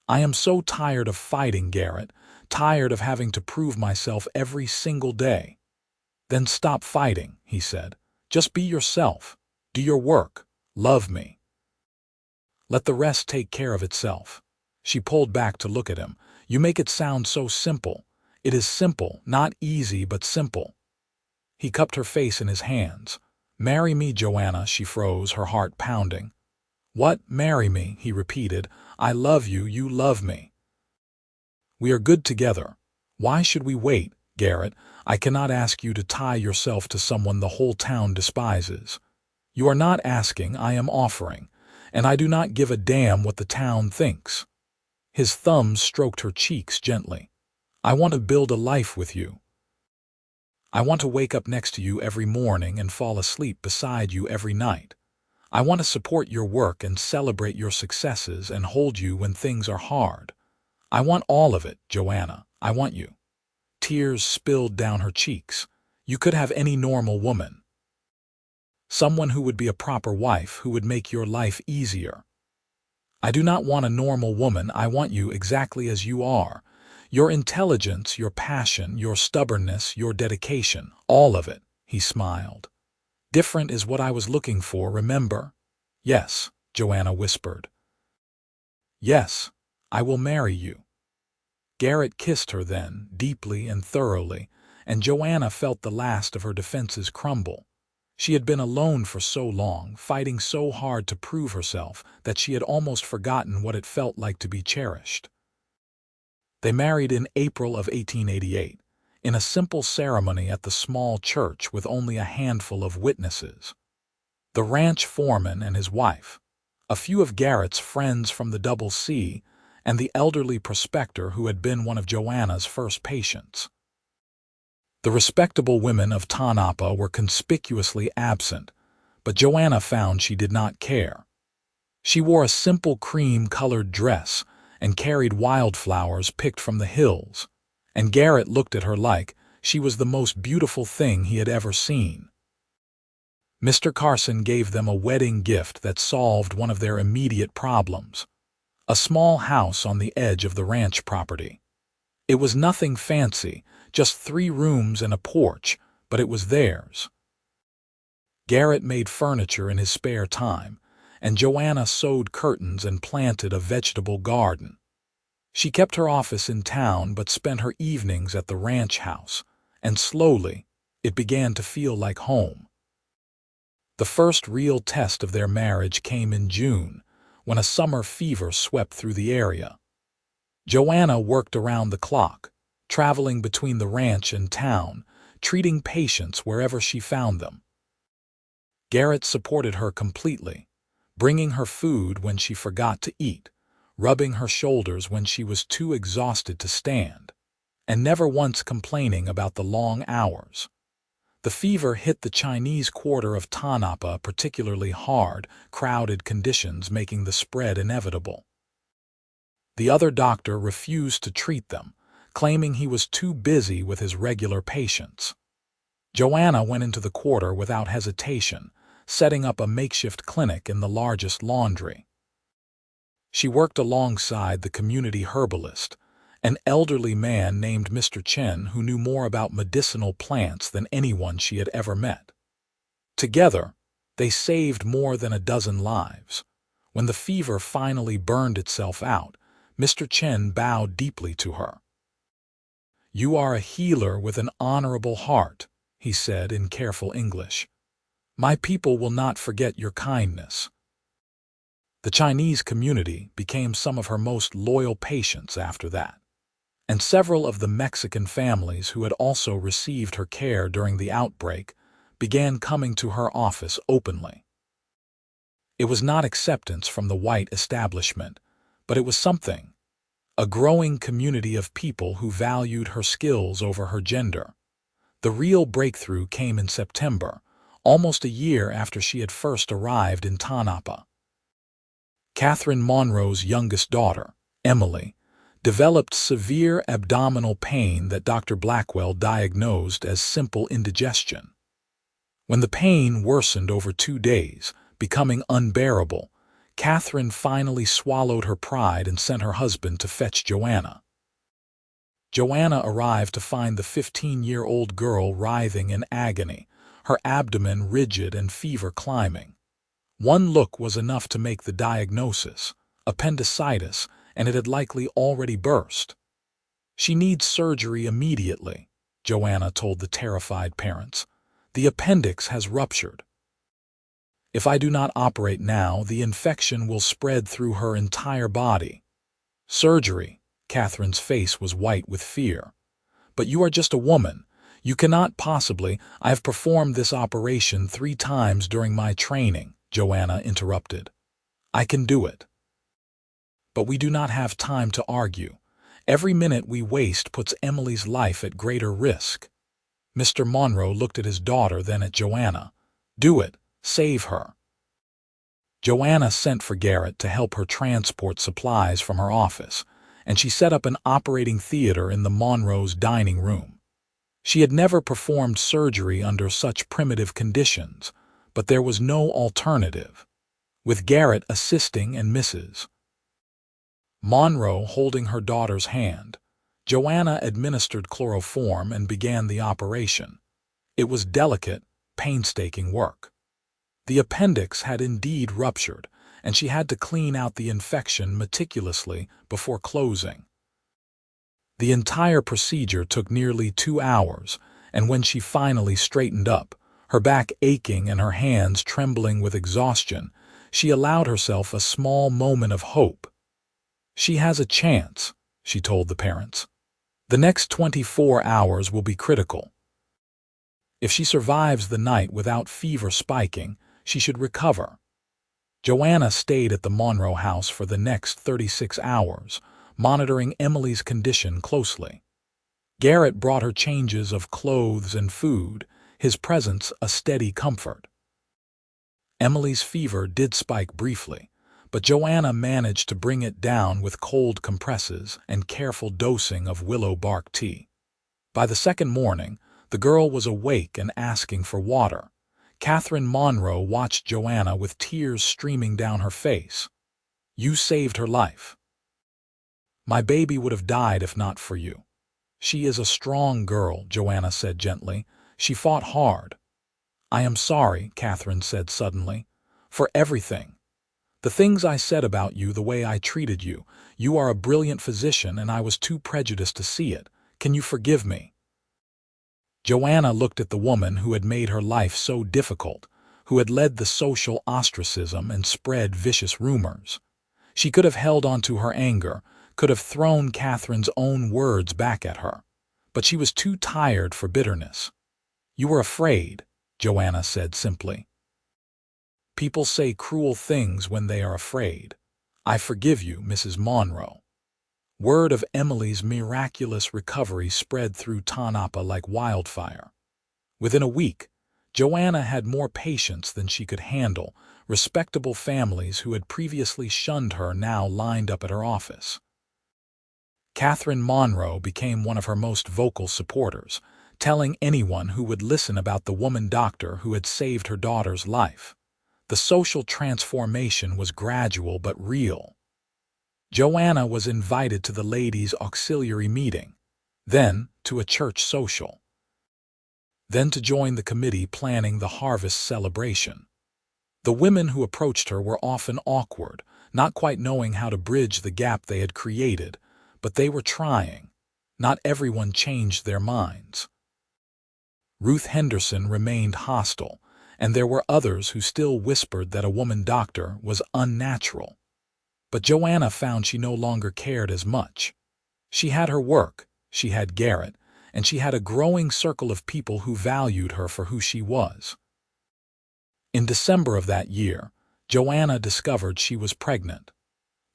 "I am so tired of fighting, Garrett, tired of having to prove myself every single day." "Then stop fighting," he said. "Just be yourself. Do your work. Love me. Let the rest take care of itself." She pulled back to look at him. "You make it sound so simple." "It is simple, not easy, but simple." He cupped her face in his hands. "Marry me, Joanna," she froze, her heart pounding. "What, marry me?" he repeated. "I love you, you love me. We are good together. Why should we wait, Garrett? I cannot ask you to tie yourself to someone the whole town despises. You are not asking, I am offering, and I do not give a damn what the town thinks." His thumbs stroked her cheeks gently. "I want to build a life with you. I want to wake up next to you every morning and fall asleep beside you every night. I want to support your work and celebrate your successes and hold you when things are hard. I want all of it, Joanna. I want you." Tears spilled down her cheeks. "You could have any normal woman. Someone who would be a proper wife, who would make your life easier. I do not want a normal woman. I want you exactly as you are. Your intelligence, your passion, your stubbornness, your dedication, all of it," he smiled. "Different is what I was looking for, remember?" "Yes," Joanna whispered. "Yes, I will marry you." Garrett kissed her then, deeply and thoroughly, and Joanna felt the last of her defenses crumble. She had been alone for so long, fighting so hard to prove herself, that she had almost forgotten what it felt like to be cherished. They married in April of 1888, in a simple ceremony at the small church with only a handful of witnesses. The ranch foreman and his wife, a few of Garrett's friends from the Double C, and the elderly prospector who had been one of Joanna's first patients. The respectable women of Tonopah were conspicuously absent, but Joanna found she did not care. She wore a simple cream-colored dress and carried wildflowers picked from the hills, and Garrett looked at her like she was the most beautiful thing he had ever seen. Mr. Carson gave them a wedding gift that solved one of their immediate problems: a small house on the edge of the ranch property. It was nothing fancy, just 3 rooms and a porch, but it was theirs. Garrett made furniture in his spare time, and Joanna sewed curtains and planted a vegetable garden. She kept her office in town but spent her evenings at the ranch house, and slowly it began to feel like home. The first real test of their marriage came in June, when a summer fever swept through the area. Joanna worked around the clock, traveling between the ranch and town, treating patients wherever she found them. Garrett supported her completely, bringing her food when she forgot to eat, rubbing her shoulders when she was too exhausted to stand, and never once complaining about the long hours. The fever hit the Chinese quarter of Tonopah particularly hard, crowded conditions making the spread inevitable. The other doctor refused to treat them, claiming he was too busy with his regular patients. Joanna went into the quarter without hesitation, setting up a makeshift clinic in the largest laundry. She worked alongside the community herbalist, an elderly man named Mr. Chen who knew more about medicinal plants than anyone she had ever met. Together, they saved more than a dozen lives. When the fever finally burned itself out, Mr. Chen bowed deeply to her. "You are a healer with an honorable heart," he said in careful English. "My people will not forget your kindness." The Chinese community became some of her most loyal patients after that, and several of the Mexican families who had also received her care during the outbreak began coming to her office openly. It was not acceptance from the white establishment, but it was something, a growing community of people who valued her skills over her gender. The real breakthrough came in September, almost a year after she had first arrived in Tonopah. Catherine Monroe's youngest daughter, Emily, developed severe abdominal pain that Dr. Blackwell diagnosed as simple indigestion. When the pain worsened over 2 days, becoming unbearable, Catherine finally swallowed her pride and sent her husband to fetch Joanna. Joanna arrived to find the 15-year-old girl writhing in agony, her abdomen rigid and fever climbing. One look was enough to make the diagnosis: appendicitis, and it had likely already burst. "She needs surgery immediately," Joanna told the terrified parents. "The appendix has ruptured. If I do not operate now, the infection will spread through her entire body." "Surgery?" Catherine's face was white with fear. "But you are just a woman. You cannot possibly—" "I have performed this operation 3 times during my training," Joanna interrupted. "I can do it." "But we do not have time to argue. Every minute we waste puts Emily's life at greater risk." Mr. Monroe looked at his daughter, then at Joanna. "Do it. Save her." Joanna sent for Garrett to help her transport supplies from her office, and she set up an operating theater in the Monroes' dining room. She had never performed surgery under such primitive conditions, but there was no alternative, with Garrett assisting and Mrs. Monroe holding her daughter's hand. Joanna administered chloroform and began the operation. It was delicate, painstaking work. The appendix had indeed ruptured, and she had to clean out the infection meticulously before closing. The entire procedure took nearly 2 hours, and when she finally straightened up, her back aching and her hands trembling with exhaustion, she allowed herself a small moment of hope. "She has a chance," she told the parents. "The next 24 hours will be critical. If she survives the night without fever spiking, she should recover." Joanna stayed at the Monroe house for the next 36 hours, monitoring Emily's condition closely. Garrett brought her changes of clothes and food, his presence a steady comfort. Emily's fever did spike briefly, but Joanna managed to bring it down with cold compresses and careful dosing of willow bark tea. By the second morning, the girl was awake and asking for water. Catherine Monroe watched Joanna with tears streaming down her face. "You saved her life. My baby would have died if not for you." "She is a strong girl," Joanna said gently. "She fought hard." "I am sorry," Catherine said suddenly, "for everything. The things I said about you, the way I treated you. You are a brilliant physician, and I was too prejudiced to see it. Can you forgive me?" Joanna looked at the woman who had made her life so difficult, who had led the social ostracism and spread vicious rumors. She could have held on to her anger, could have thrown Catherine's own words back at her, but she was too tired for bitterness. "You were afraid," Joanna said simply. "People say cruel things when they are afraid. I forgive you, Mrs. Monroe." Word of Emily's miraculous recovery spread through Tonopah like wildfire. Within a week, Joanna had more patients than she could handle. Respectable families who had previously shunned her now lined up at her office. Catherine Monroe became one of her most vocal supporters, telling anyone who would listen about the woman doctor who had saved her daughter's life. The social transformation was gradual but real. Joanna was invited to the ladies' auxiliary meeting, then to a church social, then to join the committee planning the harvest celebration. The women who approached her were often awkward, not quite knowing how to bridge the gap they had created, but they were trying. Not everyone changed their minds. Ruth Henderson remained hostile, and there were others who still whispered that a woman doctor was unnatural. But Joanna found she no longer cared as much. She had her work, she had Garrett, and she had a growing circle of people who valued her for who she was. In December of that year, Joanna discovered she was pregnant.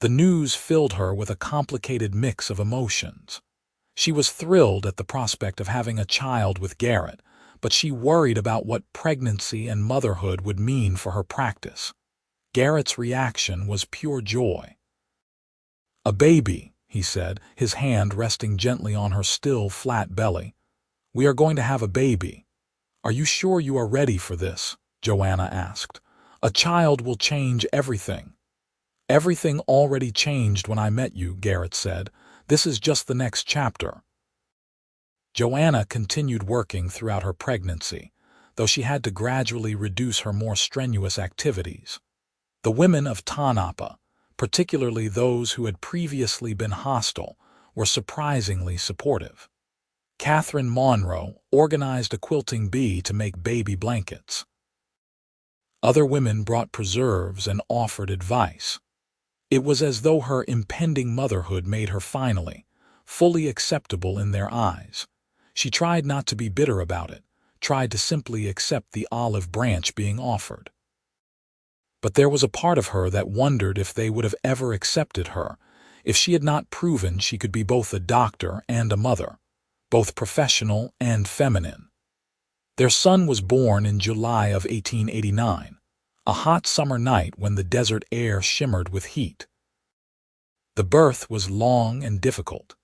The news filled her with a complicated mix of emotions. She was thrilled at the prospect of having a child with Garrett, but she worried about what pregnancy and motherhood would mean for her practice. Garrett's reaction was pure joy. "A baby," he said, his hand resting gently on her still flat belly. "We are going to have a baby. Are you sure you are ready for this?" Joanna asked. "A child will change everything." "Everything already changed when I met you," Garrett said. "This is just the next chapter." Joanna continued working throughout her pregnancy, though she had to gradually reduce her more strenuous activities. The women of Tonopah, particularly those who had previously been hostile, were surprisingly supportive. Catherine Monroe organized a quilting bee to make baby blankets. Other women brought preserves and offered advice. It was as though her impending motherhood made her finally, fully acceptable in their eyes. She tried not to be bitter about it, tried to simply accept the olive branch being offered. But there was a part of her that wondered if they would have ever accepted her, if she had not proven she could be both a doctor and a mother, both professional and feminine. Their son was born in July of 1889, a hot summer night when the desert air shimmered with heat. The birth was long and difficult,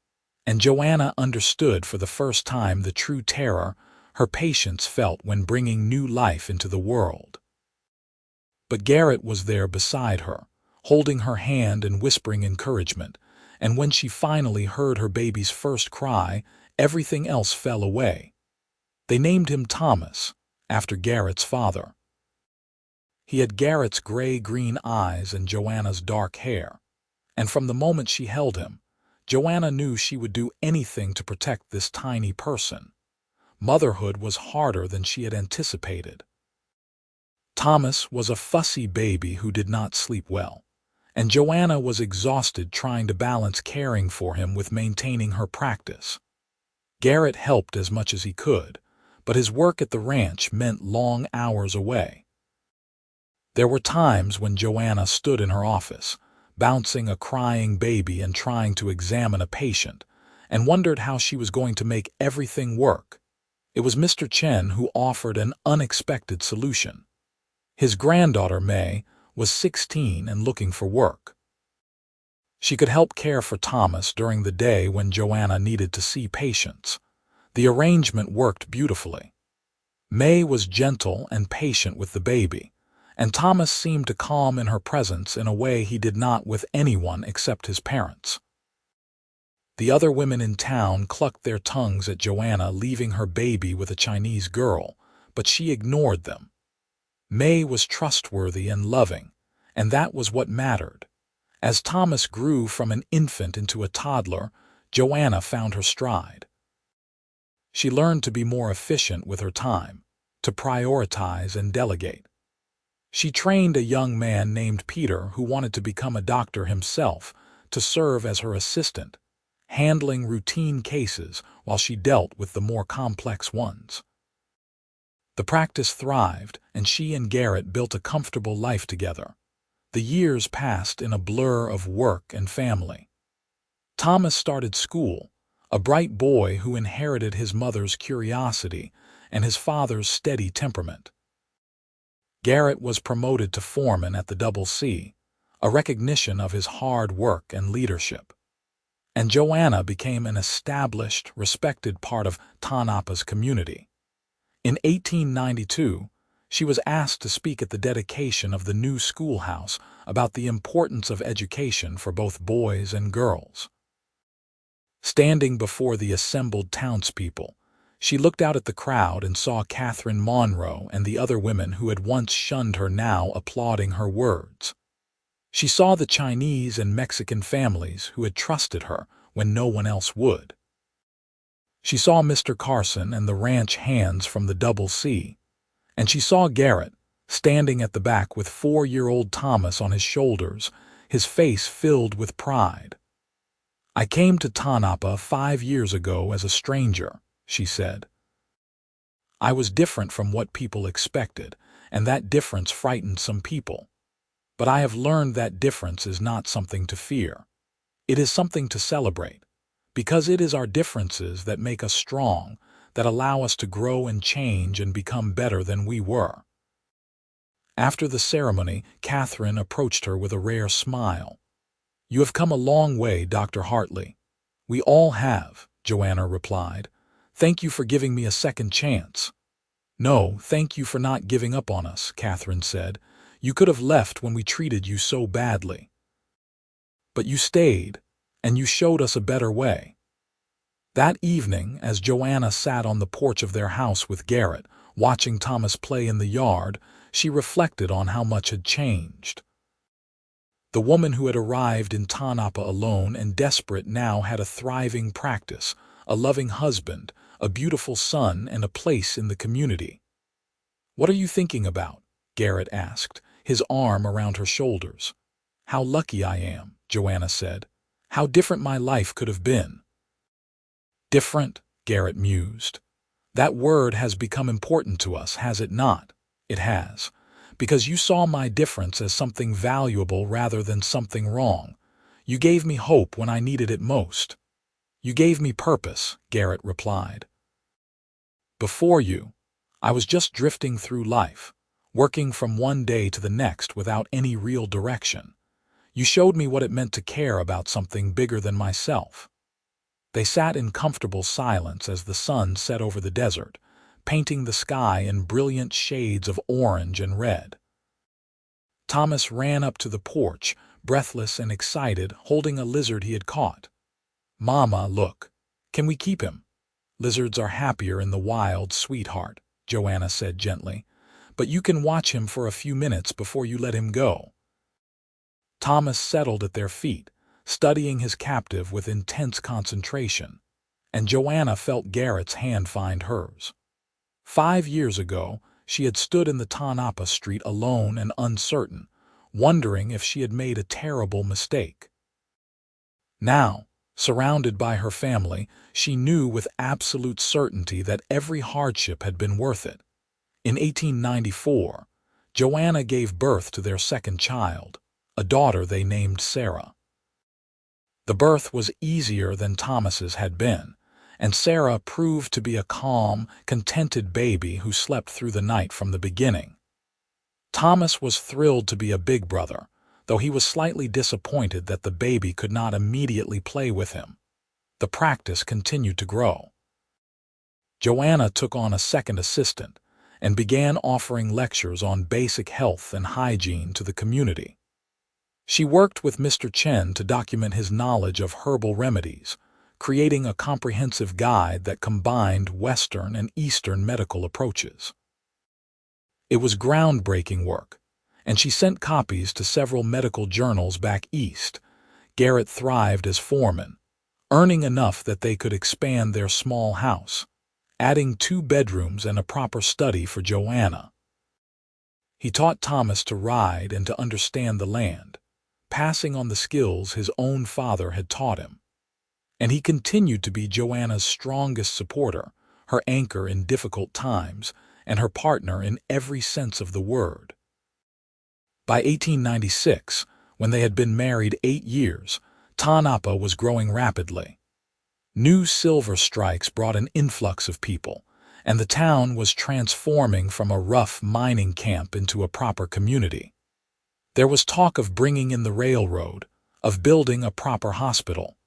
and Joanna understood for the first time the true terror her patients felt when bringing new life into the world. But Garrett was there beside her, holding her hand and whispering encouragement, and when she finally heard her baby's first cry, everything else fell away. They named him Thomas, after Garrett's father. He had Garrett's gray-green eyes and Joanna's dark hair, and from the moment she held him, Joanna knew she would do anything to protect this tiny person. Motherhood was harder than she had anticipated. Thomas was a fussy baby who did not sleep well, and Joanna was exhausted trying to balance caring for him with maintaining her practice. Garrett helped as much as he could, but his work at the ranch meant long hours away. There were times when Joanna stood in her office, bouncing a crying baby and trying to examine a patient, and wondered how she was going to make everything work. It was Mr. Chen who offered an unexpected solution. His granddaughter, May, was 16 and looking for work. She could help care for Thomas during the day when Joanna needed to see patients. The arrangement worked beautifully. May was gentle and patient with the baby, and Thomas seemed to calm in her presence in a way he did not with anyone except his parents. The other women in town clucked their tongues at Joanna leaving her baby with a Chinese girl, but she ignored them. May was trustworthy and loving, and that was what mattered. As Thomas grew from an infant into a toddler, Joanna found her stride. She learned to be more efficient with her time, to prioritize and delegate. She trained a young man named Peter who wanted to become a doctor himself to serve as her assistant, handling routine cases while she dealt with the more complex ones. The practice thrived, and she and Garrett built a comfortable life together. The years passed in a blur of work and family. Thomas started school, a bright boy who inherited his mother's curiosity and his father's steady temperament. Garrett was promoted to foreman at the Double C, a recognition of his hard work and leadership. And Joanna became an established, respected part of Tonopah's community. In 1892, She was asked to speak at the dedication of the new schoolhouse about the importance of education for both boys and girls. Standing before the assembled townspeople, she looked out at the crowd and saw Catherine Monroe and the other women who had once shunned her now applauding her words. She saw the Chinese and Mexican families who had trusted her when no one else would. She saw Mr. Carson and the ranch hands from the Double C, and she saw Garrett, standing at the back with 4-year-old Thomas on his shoulders, his face filled with pride. "I came to Tonopah 5 years ago as a stranger," she said. "I was different from what people expected, and that difference frightened some people. But I have learned that difference is not something to fear. It is something to celebrate, because it is our differences that make us strong, that allow us to grow and change and become better than we were." After the ceremony, Catherine approached her with a rare smile. "You have come a long way, Dr. Hartley." "We all have," Joanna replied. "Thank you for giving me a second chance." "No, thank you for not giving up on us," Catherine said. "You could have left when we treated you so badly. But you stayed, and you showed us a better way." That evening, as Joanna sat on the porch of their house with Garrett, watching Thomas play in the yard, she reflected on how much had changed. The woman who had arrived in Tonopah alone and desperate now had a thriving practice, a loving husband, a beautiful son, and a place in the community. "What are you thinking about?" Garrett asked, his arm around her shoulders. "How lucky I am," Joanna said. "How different my life could have been." "Different," Garrett mused. "That word has become important to us, has it not?" "It has. Because you saw my difference as something valuable rather than something wrong. You gave me hope when I needed it most." "You gave me purpose," Garrett replied. "Before you, I was just drifting through life, working from one day to the next without any real direction. You showed me what it meant to care about something bigger than myself." They sat in comfortable silence as the sun set over the desert, painting the sky in brilliant shades of orange and red. Thomas ran up to the porch, breathless and excited, holding a lizard he had caught. "Mama, look. Can we keep him?" "Lizards are happier in the wild, sweetheart," Joanna said gently. "But you can watch him for a few minutes before you let him go." Thomas settled at their feet, studying his captive with intense concentration, and Joanna felt Garrett's hand find hers. 5 years ago, she had stood in the Tonopah street alone and uncertain, wondering if she had made a terrible mistake. Now, surrounded by her family, she knew with absolute certainty that every hardship had been worth it. In 1894, Joanna gave birth to their second child, a daughter they named Sarah. The birth was easier than Thomas's had been, and Sarah proved to be a calm, contented baby who slept through the night from the beginning. Thomas was thrilled to be a big brother, though he was slightly disappointed that the baby could not immediately play with him. The practice continued to grow. Joanna took on a second assistant and began offering lectures on basic health and hygiene to the community. She worked with Mr. Chen to document his knowledge of herbal remedies, creating a comprehensive guide that combined Western and Eastern medical approaches. It was groundbreaking work, and she sent copies to several medical journals back east. Garrett thrived as foreman, earning enough that they could expand their small house, adding 2 bedrooms and a proper study for Joanna. He taught Thomas to ride and to understand the land, passing on the skills his own father had taught him. And he continued to be Joanna's strongest supporter, her anchor in difficult times, and her partner in every sense of the word. By 1896, when they had been married 8 years, Tonopah was growing rapidly. New silver strikes brought an influx of people, and the town was transforming from a rough mining camp into a proper community. There was talk of bringing in the railroad, of building a proper hospital.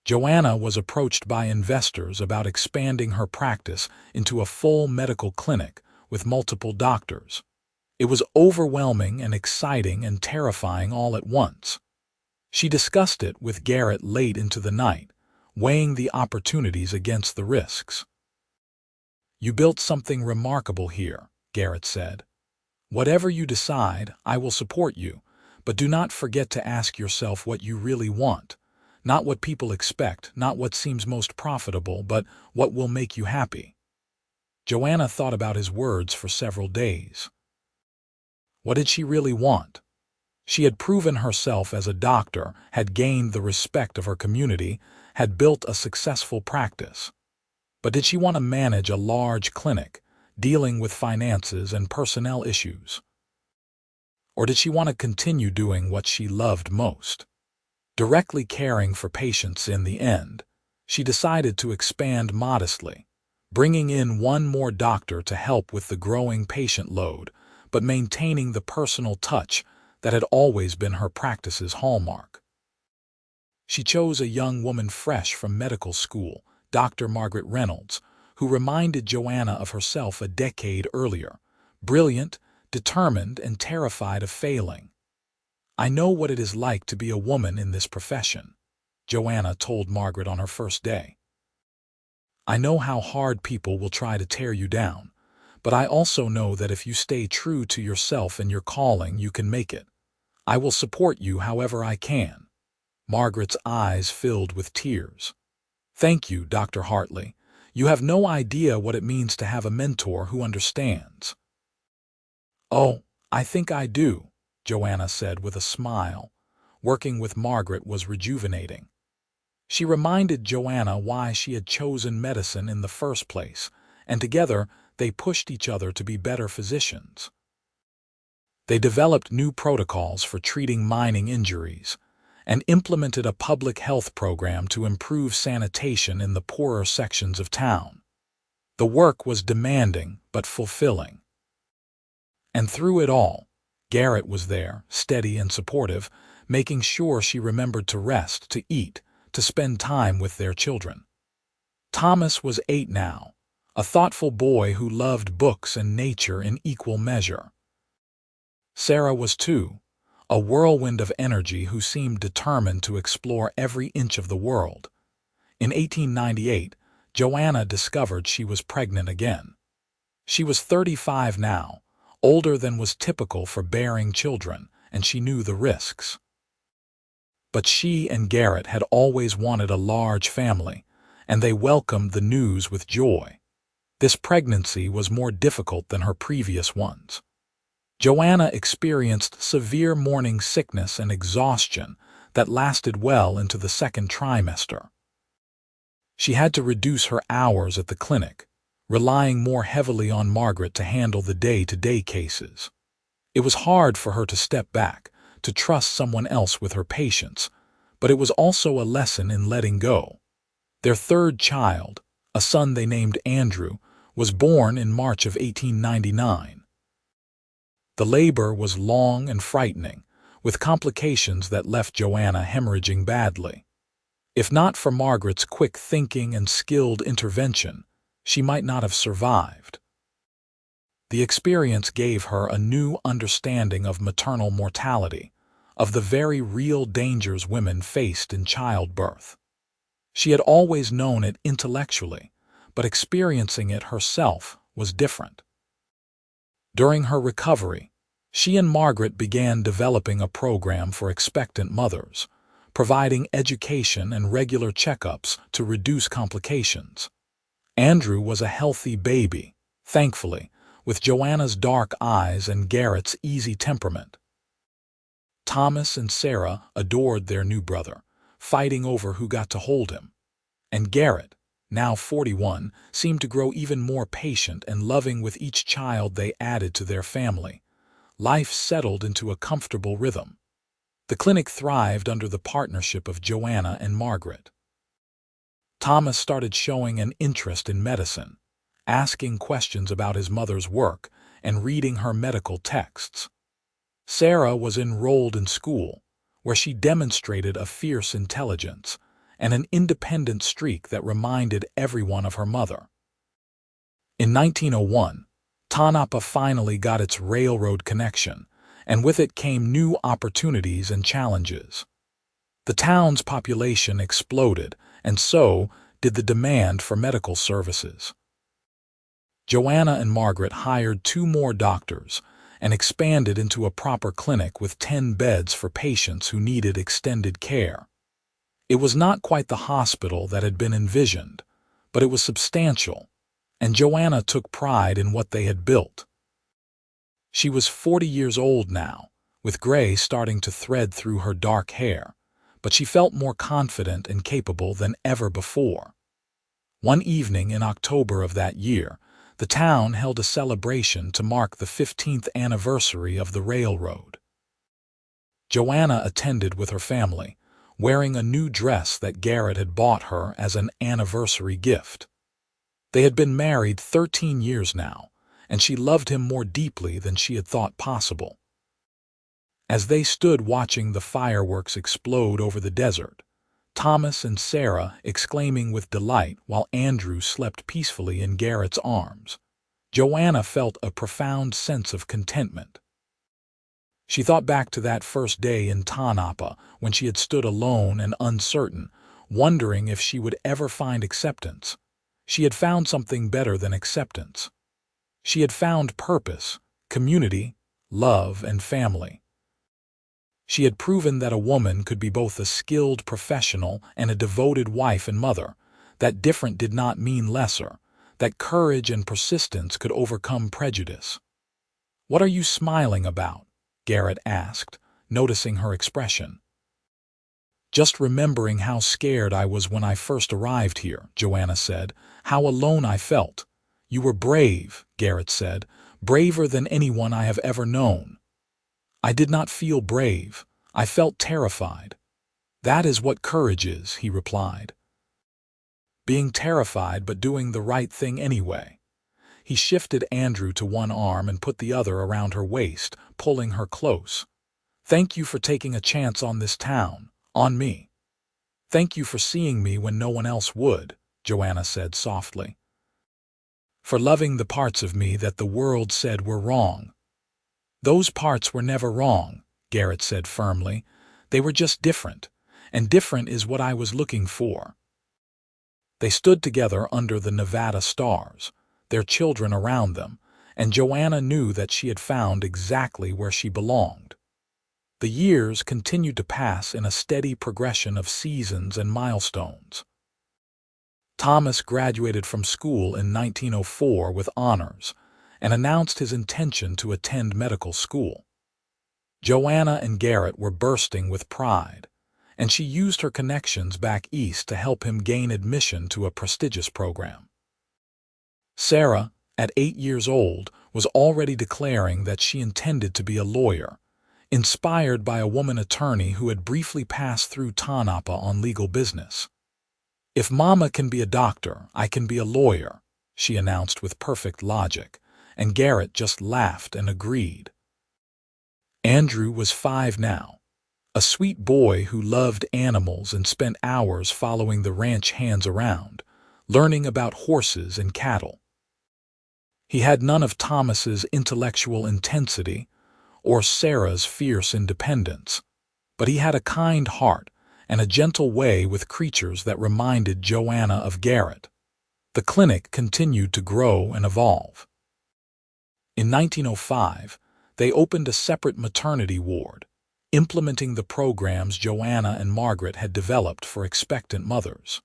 Joanna was approached by investors about expanding her practice into a full medical clinic with multiple doctors. It was overwhelming and exciting and terrifying all at once. She discussed it with Garrett late into the night, weighing the opportunities against the risks. "You built something remarkable here," Garrett said. "Whatever you decide, I will support you, but do not forget to ask yourself what you really want. Not what people expect, not what seems most profitable, but what will make you happy." Joanna thought about his words for several days. What did she really want? She had proven herself as a doctor, had gained the respect of her community, had built a successful practice. But did she want to manage a large clinic, dealing with finances and personnel issues? Or did she want to continue doing what she loved most? Directly caring for patients in the end, she decided to expand modestly, bringing in one more doctor to help with the growing patient load, but maintaining the personal touch that had always been her practice's hallmark. She chose a young woman fresh from medical school, Dr. Margaret Reynolds, who reminded Joanna of herself a decade earlier, brilliant, determined, and terrified of failing. "I know what it is like to be a woman in this profession," Joanna told Margaret on her first day. "I know how hard people will try to tear you down, but I also know that if you stay true to yourself and your calling, you can make it. I will support you however I can." Margaret's eyes filled with tears. "Thank you, Dr. Hartley. You have no idea what it means to have a mentor who understands." "Oh, I think I do," Joanna said with a smile. Working with Margaret was rejuvenating. She reminded Joanna why she had chosen medicine in the first place, and together they pushed each other to be better physicians. They developed new protocols for treating mining injuries and implemented a public health program to improve sanitation in the poorer sections of town. The work was demanding but fulfilling. And through it all, Garrett was there, steady and supportive, making sure she remembered to rest, to eat, to spend time with their children. Thomas was 8 now, a thoughtful boy who loved books and nature in equal measure. Sarah was 2, a whirlwind of energy who seemed determined to explore every inch of the world. In 1898, Joanna discovered she was pregnant again. She was 35 now, older than was typical for bearing children, and she knew the risks. But she and Garrett had always wanted a large family, and they welcomed the news with joy. This pregnancy was more difficult than her previous ones. Joanna experienced severe morning sickness and exhaustion that lasted well into the second trimester. She had to reduce her hours at the clinic, relying more heavily on Margaret to handle the day-to-day cases. It was hard for her to step back, to trust someone else with her patients, but it was also a lesson in letting go. Their third child, a son they named Andrew, was born in March of 1899. The labor was long and frightening, with complications that left Joanna hemorrhaging badly. If not for Margaret's quick thinking and skilled intervention, she might not have survived. The experience gave her a new understanding of maternal mortality, of the very real dangers women faced in childbirth. She had always known it intellectually, but experiencing it herself was different. During her recovery, she and Margaret began developing a program for expectant mothers, providing education and regular checkups to reduce complications. Andrew was a healthy baby, thankfully, with Joanna's dark eyes and Garrett's easy temperament. Thomas and Sarah adored their new brother, fighting over who got to hold him. And Garrett, now 41, seemed to grow even more patient and loving with each child they added to their family. Life settled into a comfortable rhythm. The clinic thrived under the partnership of Joanna and Margaret. Thomas started showing an interest in medicine, asking questions about his mother's work and reading her medical texts. Sarah was enrolled in school, where she demonstrated a fierce intelligence and an independent streak that reminded everyone of her mother. In 1901, Tonopah finally got its railroad connection, and with it came new opportunities and challenges. The town's population exploded, and so did the demand for medical services. Joanna and Margaret hired 2 more doctors and expanded into a proper clinic with 10 beds for patients who needed extended care. It was not quite the hospital that had been envisioned, but it was substantial, and Joanna took pride in what they had built. She was 40 years old now, with gray starting to thread through her dark hair, but she felt more confident and capable than ever before. One evening in October of that year, the town held a celebration to mark the 15th anniversary of the railroad. Joanna attended with her family, wearing a new dress that Garrett had bought her as an anniversary gift. They had been married 13 years now, and she loved him more deeply than she had thought possible. As they stood watching the fireworks explode over the desert, Thomas and Sarah exclaiming with delight while Andrew slept peacefully in Garrett's arms, Joanna felt a profound sense of contentment. She thought back to that first day in Tonopah when she had stood alone and uncertain, wondering if she would ever find acceptance. She had found something better than acceptance. She had found purpose, community, love, and family. She had proven that a woman could be both a skilled professional and a devoted wife and mother, that different did not mean lesser, that courage and persistence could overcome prejudice. "What are you smiling about?" Garrett asked, noticing her expression. "Just remembering how scared I was when I first arrived here," Joanna said, "how alone I felt." "You were brave," Garrett said, "braver than anyone I have ever known." "I did not feel brave. I felt terrified." "That is what courage is," he replied. "Being terrified but doing the right thing anyway." He shifted Andrew to one arm and put the other around her waist, pulling her close. "Thank you for taking a chance on this town, on me." "Thank you for seeing me when no one else would," Joanna said softly. "For loving the parts of me that the world said were wrong." "Those parts were never wrong," Garrett said firmly. "They were just different, and different is what I was looking for." They stood together under the Nevada stars, their children around them, and Joanna knew that she had found exactly where she belonged. The years continued to pass in a steady progression of seasons and milestones. Thomas graduated from school in 1904 with honors and announced his intention to attend medical school. Joanna and Garrett were bursting with pride, and she used her connections back east to help him gain admission to a prestigious program. Sarah, at 8 years old, was already declaring that she intended to be a lawyer, inspired by a woman attorney who had briefly passed through Tonopah on legal business. "If Mama can be a doctor, I can be a lawyer," she announced with perfect logic, and Garrett just laughed and agreed. Andrew was 5 now, a sweet boy who loved animals and spent hours following the ranch hands around, learning about horses and cattle. He had none of Thomas's intellectual intensity or Sarah's fierce independence, but he had a kind heart and a gentle way with creatures that reminded Joanna of Garrett. The clinic continued to grow and evolve. In 1905, they opened a separate maternity ward, implementing the programs Joanna and Margaret had developed for expectant mothers.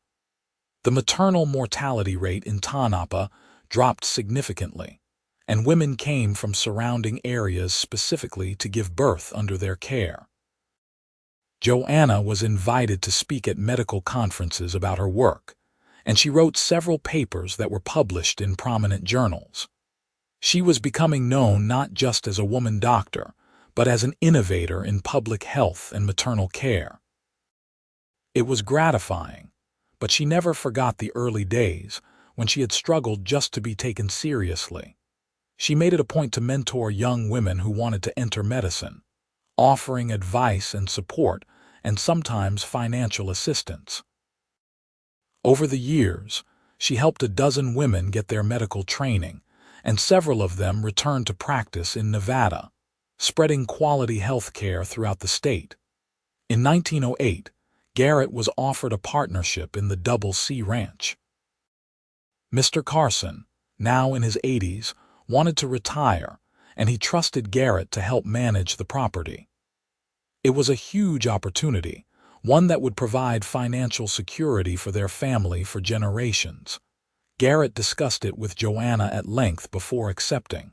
The maternal mortality rate in Tonopah dropped significantly, and women came from surrounding areas specifically to give birth under their care. Joanna was invited to speak at medical conferences about her work, and she wrote several papers that were published in prominent journals. She was becoming known not just as a woman doctor, but as an innovator in public health and maternal care. It was gratifying, but she never forgot the early days when she had struggled just to be taken seriously. She made it a point to mentor young women who wanted to enter medicine, offering advice and support and sometimes financial assistance. Over the years, she helped a dozen women get their medical training and several of them returned to practice in Nevada, spreading quality health care throughout the state. In 1908, Garrett was offered a partnership in the Double C Ranch. Mr. Carson, now in his 80s, wanted to retire, and he trusted Garrett to help manage the property. It was a huge opportunity, one that would provide financial security for their family for generations. Garrett discussed it with Joanna at length before accepting.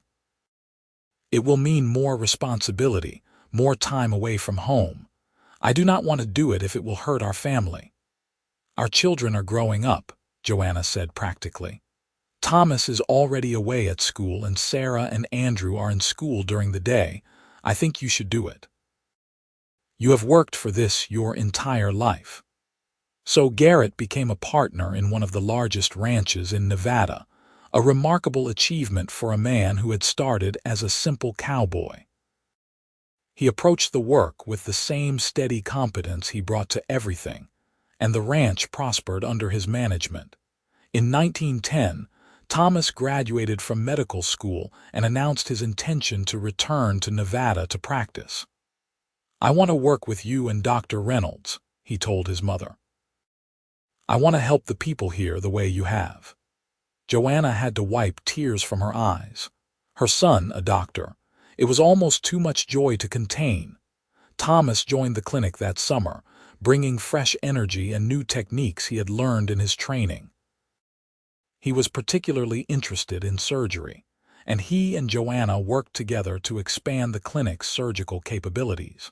"It will mean more responsibility, more time away from home. I do not want to do it if it will hurt our family." "Our children are growing up," Joanna said practically. "Thomas is already away at school and Sarah and Andrew are in school during the day. I think you should do it. You have worked for this your entire life." So Garrett became a partner in one of the largest ranches in Nevada, a remarkable achievement for a man who had started as a simple cowboy. He approached the work with the same steady competence he brought to everything, and the ranch prospered under his management. In 1910, Thomas graduated from medical school and announced his intention to return to Nevada to practice. "I want to work with you and Dr. Reynolds," he told his mother. "I want to help the people here the way you have." Joanna had to wipe tears from her eyes. Her son, a doctor, it was almost too much joy to contain. Thomas joined the clinic that summer, bringing fresh energy and new techniques he had learned in his training. He was particularly interested in surgery, and he and Joanna worked together to expand the clinic's surgical capabilities.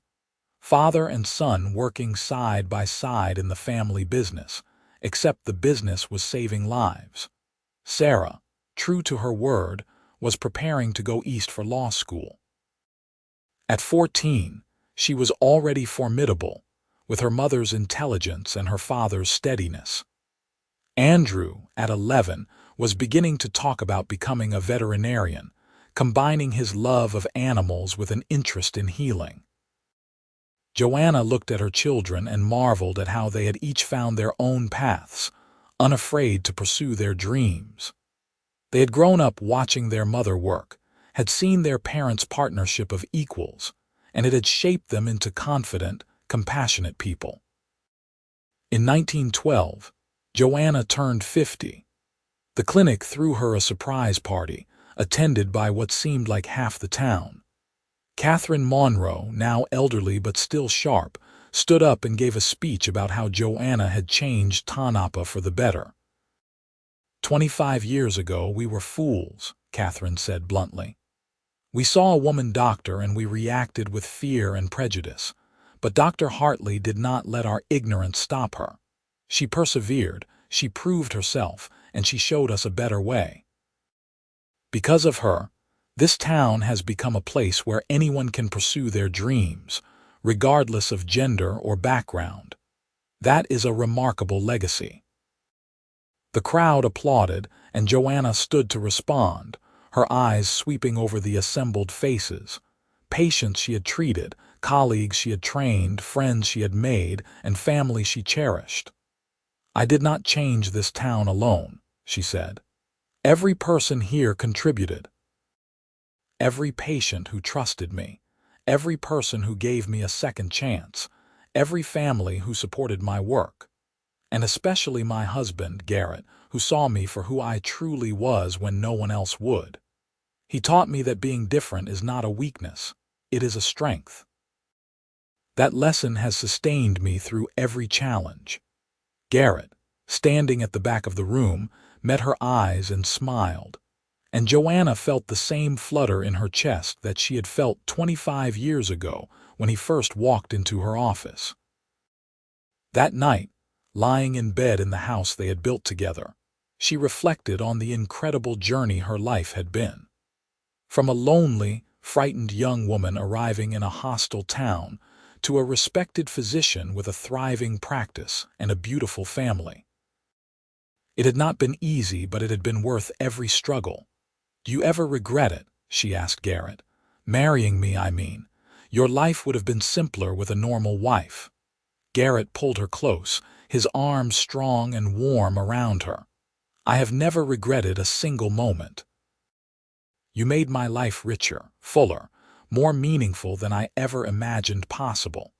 Father and son working side by side in the family business, except the business was saving lives. Sarah, true to her word, was preparing to go east for law school. At 14, she was already formidable, with her mother's intelligence and her father's steadiness. Andrew, at 11, was beginning to talk about becoming a veterinarian, combining his love of animals with an interest in healing. Joanna looked at her children and marveled at how they had each found their own paths, unafraid to pursue their dreams. They had grown up watching their mother work, had seen their parents' partnership of equals, and it had shaped them into confident, compassionate people. In 1912, Joanna turned 50. The clinic threw her a surprise party, attended by what seemed like half the town. Catherine Monroe, now elderly but still sharp, stood up and gave a speech about how Joanna had changed Tonopah for the better. "25 years ago we were fools," Catherine said bluntly. "We saw a woman doctor and we reacted with fear and prejudice, but Dr. Hartley did not let our ignorance stop her. She persevered, she proved herself, and she showed us a better way. Because of her, this town has become a place where anyone can pursue their dreams, regardless of gender or background. That is a remarkable legacy." The crowd applauded, and Joanna stood to respond, her eyes sweeping over the assembled faces. Patients she had treated, colleagues she had trained, friends she had made, and family she cherished. "I did not change this town alone," she said. "Every person here contributed. Every patient who trusted me, every person who gave me a second chance, every family who supported my work, and especially my husband, Garrett, who saw me for who I truly was when no one else would. He taught me that being different is not a weakness, it is a strength. That lesson has sustained me through every challenge." Garrett, standing at the back of the room, met her eyes and smiled, and Joanna felt the same flutter in her chest that she had felt 25 years ago when he first walked into her office. That night, lying in bed in the house they had built together, she reflected on the incredible journey her life had been. From a lonely, frightened young woman arriving in a hostile town to a respected physician with a thriving practice and a beautiful family. It had not been easy, but it had been worth every struggle. "Do you ever regret it?" she asked Garrett. "Marrying me, I mean. Your life would have been simpler with a normal wife." Garrett pulled her close, his arms strong and warm around her. "I have never regretted a single moment." You made my life richer, fuller, more meaningful than I ever imagined possible.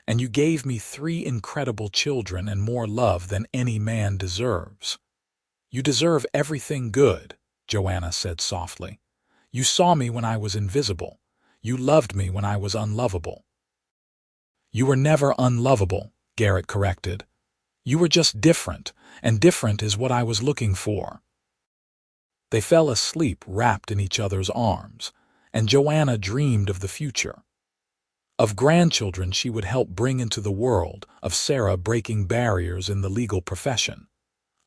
And you gave me 3 incredible children and more love than any man deserves." "You deserve everything good," Joanna said softly. "You saw me when I was invisible. You loved me when I was unlovable." "You were never unlovable," Garrett corrected. "You were just different, and different is what I was looking for." They fell asleep wrapped in each other's arms, and Joanna dreamed of the future. Of grandchildren she would help bring into the world, of Sarah breaking barriers in the legal profession,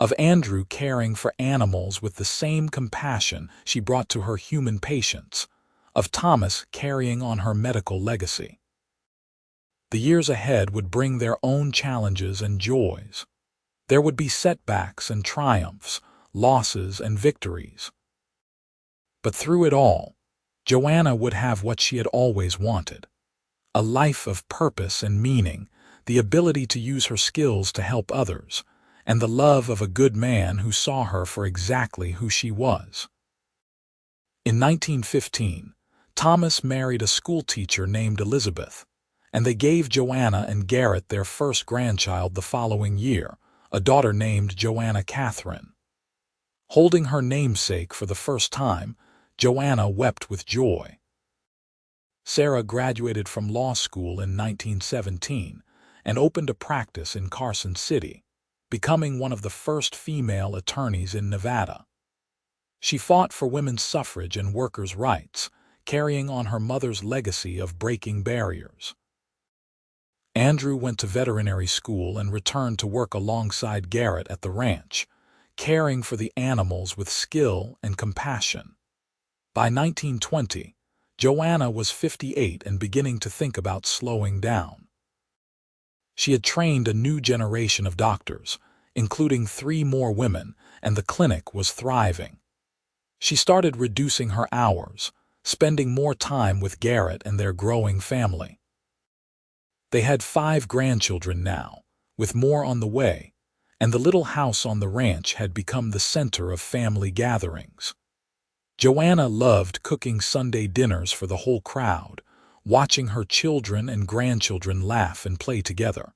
of Andrew caring for animals with the same compassion she brought to her human patients, of Thomas carrying on her medical legacy. The years ahead would bring their own challenges and joys. There would be setbacks and triumphs, losses and victories. But through it all, Joanna would have what she had always wanted: a life of purpose and meaning, the ability to use her skills to help others, and the love of a good man who saw her for exactly who she was. In 1915, Thomas married a schoolteacher named Elizabeth, and they gave Joanna and Garrett their first grandchild the following year, a daughter named Joanna Catherine. Holding her namesake for the first time, Joanna wept with joy. Sarah graduated from law school in 1917 and opened a practice in Carson City, becoming one of the first female attorneys in Nevada. She fought for women's suffrage and workers' rights, carrying on her mother's legacy of breaking barriers. Andrew went to veterinary school and returned to work alongside Garrett at the ranch, caring for the animals with skill and compassion. By 1920, Joanna was 58 and beginning to think about slowing down. She had trained a new generation of doctors, including 3 more women, and the clinic was thriving. She started reducing her hours, spending more time with Garrett and their growing family. They had 5 grandchildren now, with more on the way, and the little house on the ranch had become the center of family gatherings. Joanna loved cooking Sunday dinners for the whole crowd, watching her children and grandchildren laugh and play together.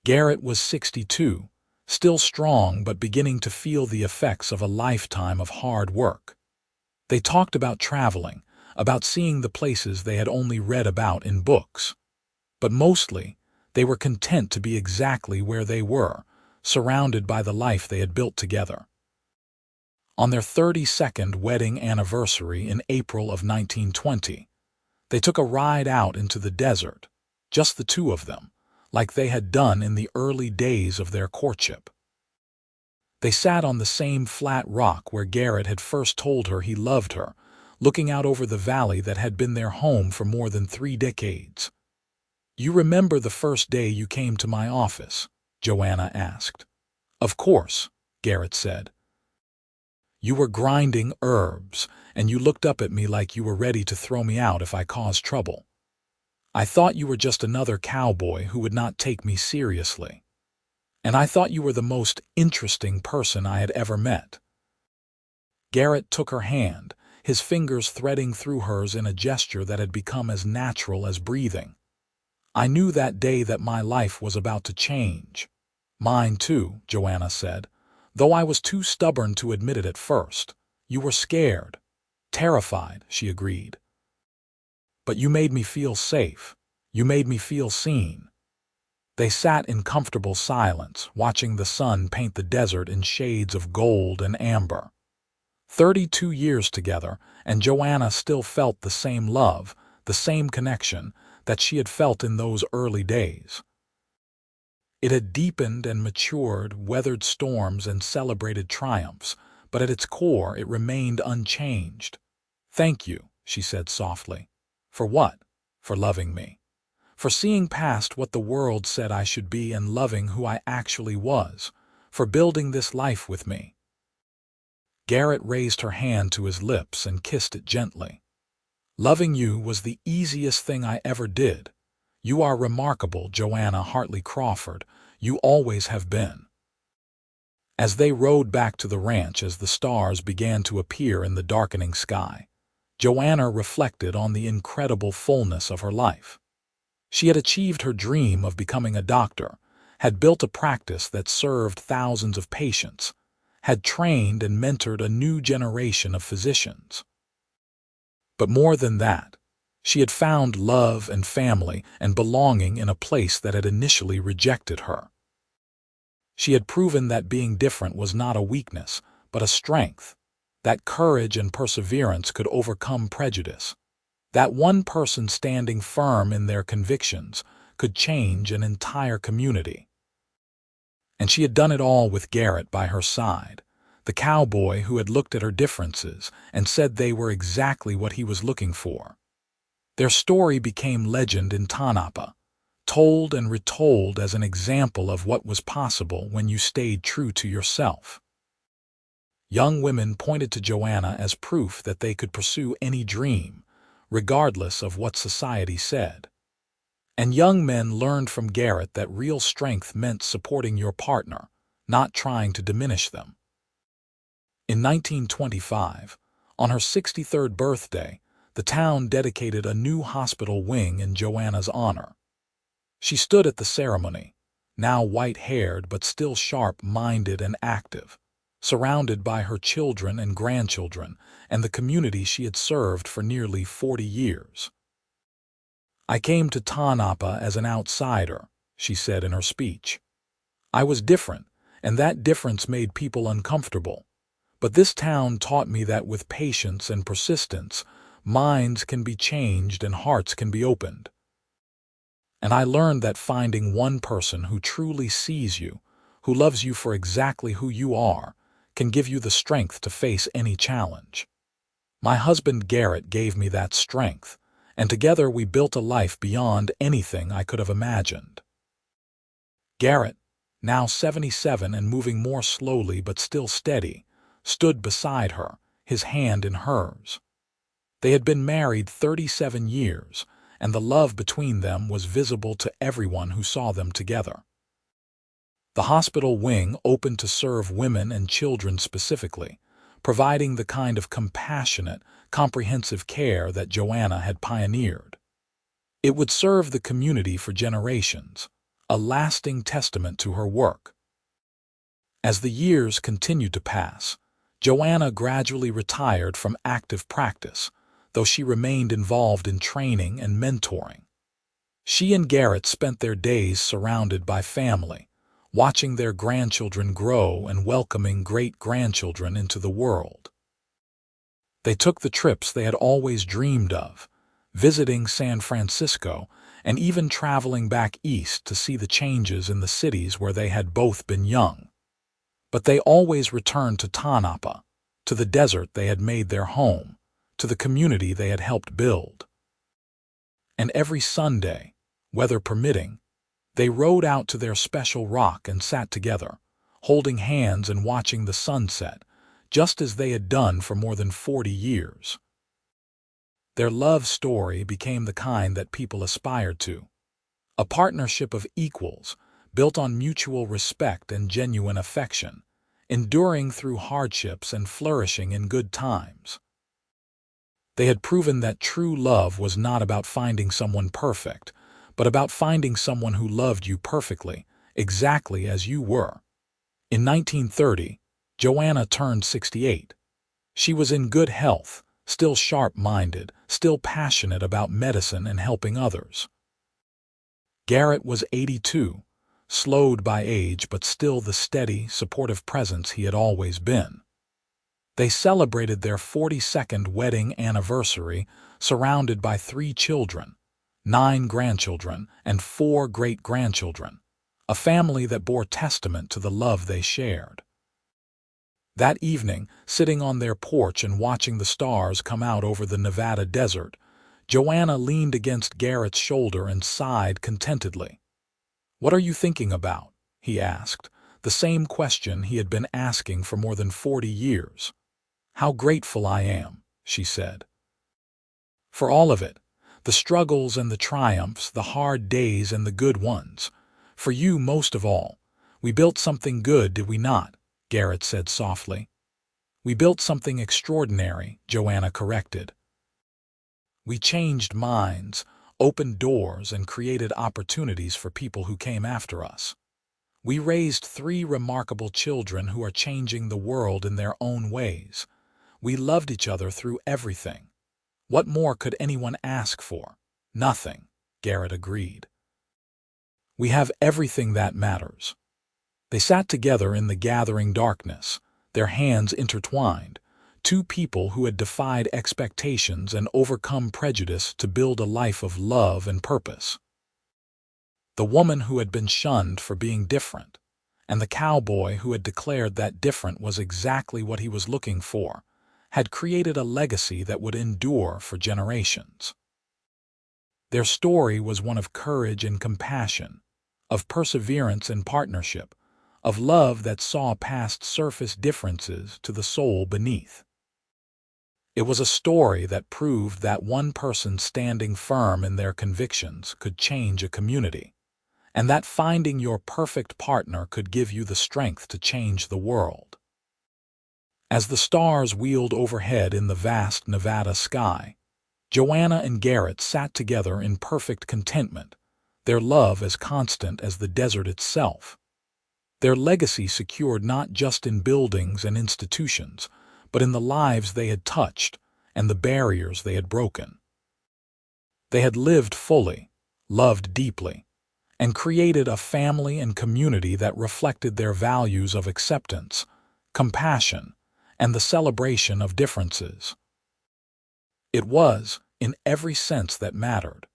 Garrett was 62, still strong but beginning to feel the effects of a lifetime of hard work. They talked about traveling, about seeing the places they had only read about in books. But mostly, they were content to be exactly where they were, surrounded by the life they had built together. On their 32nd wedding anniversary in April of 1920, they took a ride out into the desert, just the 2 of them, like they had done in the early days of their courtship. They sat on the same flat rock where Garrett had first told her he loved her, looking out over the valley that had been their home for more than 3 decades. "You remember the first day you came to my office?" Joanna asked. "Of course," Garrett said. "You were grinding herbs, and you looked up at me like you were ready to throw me out if I caused trouble. I thought you were just another cowboy who would not take me seriously. And I thought you were the most interesting person I had ever met." Garrett took her hand, his fingers threading through hers in a gesture that had become as natural as breathing. "I knew that day that my life was about to change." "Mine too," Joanna said, "though I was too stubborn to admit it at first. You were scared." "Terrified," she agreed. "But you made me feel safe. You made me feel seen." They sat in comfortable silence, watching the sun paint the desert in shades of gold and amber. 32 years together, and Joanna still felt the same love, the same connection, that she had felt in those early days. It had deepened and matured, weathered storms and celebrated triumphs, but at its core it remained unchanged. "Thank you," she said softly. "For what?" "For loving me. For seeing past what the world said I should be and loving who I actually was. For building this life with me." Garrett raised her hand to his lips and kissed it gently. "Loving you was the easiest thing I ever did. You are remarkable, Joanna Hartley Crawford. You always have been." As they rode back to the ranch as the stars began to appear in the darkening sky, Joanna reflected on the incredible fullness of her life. She had achieved her dream of becoming a doctor, had built a practice that served thousands of patients, had trained and mentored a new generation of physicians. But more than that, she had found love and family and belonging in a place that had initially rejected her. She had proven that being different was not a weakness, but a strength, that courage and perseverance could overcome prejudice, that one person standing firm in their convictions could change an entire community. And she had done it all with Garrett by her side, the cowboy who had looked at her differences and said they were exactly what he was looking for. Their story became legend in Tonopah, told and retold as an example of what was possible when you stayed true to yourself. Young women pointed to Joanna as proof that they could pursue any dream, regardless of what society said. And young men learned from Garrett that real strength meant supporting your partner, not trying to diminish them. In 1925, on her 63rd birthday, the town dedicated a new hospital wing in Joanna's honor. She stood at the ceremony, now white-haired but still sharp-minded and active, surrounded by her children and grandchildren and the community she had served for nearly 40 years. "I came to Tonopah as an outsider," she said in her speech. "I was different, and that difference made people uncomfortable. But this town taught me that with patience and persistence, minds can be changed and hearts can be opened. And I learned that finding one person who truly sees you, who loves you for exactly who you are, can give you the strength to face any challenge. My husband Garrett gave me that strength, and together we built a life beyond anything I could have imagined." Garrett, now 77 and moving more slowly but still steady, stood beside her, his hand in hers. They had been married 37 years, and the love between them was visible to everyone who saw them together. The hospital wing opened to serve women and children specifically, providing the kind of compassionate, comprehensive care that Joanna had pioneered. It would serve the community for generations, a lasting testament to her work. As the years continued to pass, Joanna gradually retired from active practice, though she remained involved in training and mentoring. She and Garrett spent their days surrounded by family, watching their grandchildren grow and welcoming great-grandchildren into the world. They took the trips they had always dreamed of, visiting San Francisco and even traveling back east to see the changes in the cities where they had both been young. But they always returned to Tonopah, to the desert they had made their home, to the community they had helped build. And every Sunday, weather permitting, they rode out to their special rock and sat together, holding hands and watching the sunset, just as they had done for more than 40 years. Their love story became the kind that people aspired to, a partnership of equals, built on mutual respect and genuine affection, enduring through hardships and flourishing in good times. They had proven that true love was not about finding someone perfect, but about finding someone who loved you perfectly, exactly as you were. In 1930, Joanna turned 68. She was in good health, still sharp-minded, still passionate about medicine and helping others. Garrett was 82, slowed by age but still the steady, supportive presence he had always been. They celebrated their 42nd wedding anniversary surrounded by 3 children, 9 grandchildren, and 4 great-grandchildren, a family that bore testament to the love they shared. That evening, sitting on their porch and watching the stars come out over the Nevada desert, Joanna leaned against Garrett's shoulder and sighed contentedly. "What are you thinking about?" he asked, the same question he had been asking for more than 40 years. "How grateful I am," she said. "For all of it, the struggles and the triumphs, the hard days and the good ones. For you most of all. We built something good, did we not?" Garrett said softly. We built something extraordinary, Joanna corrected. We changed minds, opened doors, and created opportunities for people who came after us. We raised 3 remarkable children who are changing the world in their own ways. We loved each other through everything. What more could anyone ask for? Nothing, Garrett agreed. We have everything that matters. They sat together in the gathering darkness, their hands intertwined, 2 people who had defied expectations and overcome prejudice to build a life of love and purpose. The woman who had been shunned for being different, and the cowboy who had declared that different was exactly what he was looking for, had created a legacy that would endure for generations. Their story was one of courage and compassion, of perseverance and partnership, of love that saw past surface differences to the soul beneath. It was a story that proved that one person standing firm in their convictions could change a community, and that finding your perfect partner could give you the strength to change the world. As the stars wheeled overhead in the vast Nevada sky, Joanna and Garrett sat together in perfect contentment, their love as constant as the desert itself. Their legacy secured not just in buildings and institutions, but in the lives they had touched and the barriers they had broken. They had lived fully, loved deeply, and created a family and community that reflected their values of acceptance, compassion, and the celebration of differences. It was, in every sense that mattered,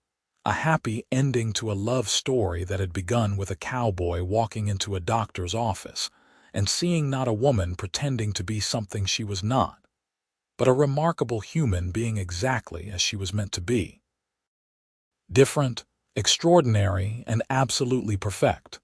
a happy ending to a love story that had begun with a cowboy walking into a doctor's office and seeing not a woman pretending to be something she was not, but a remarkable human being exactly as she was meant to be. Different, extraordinary, and absolutely perfect.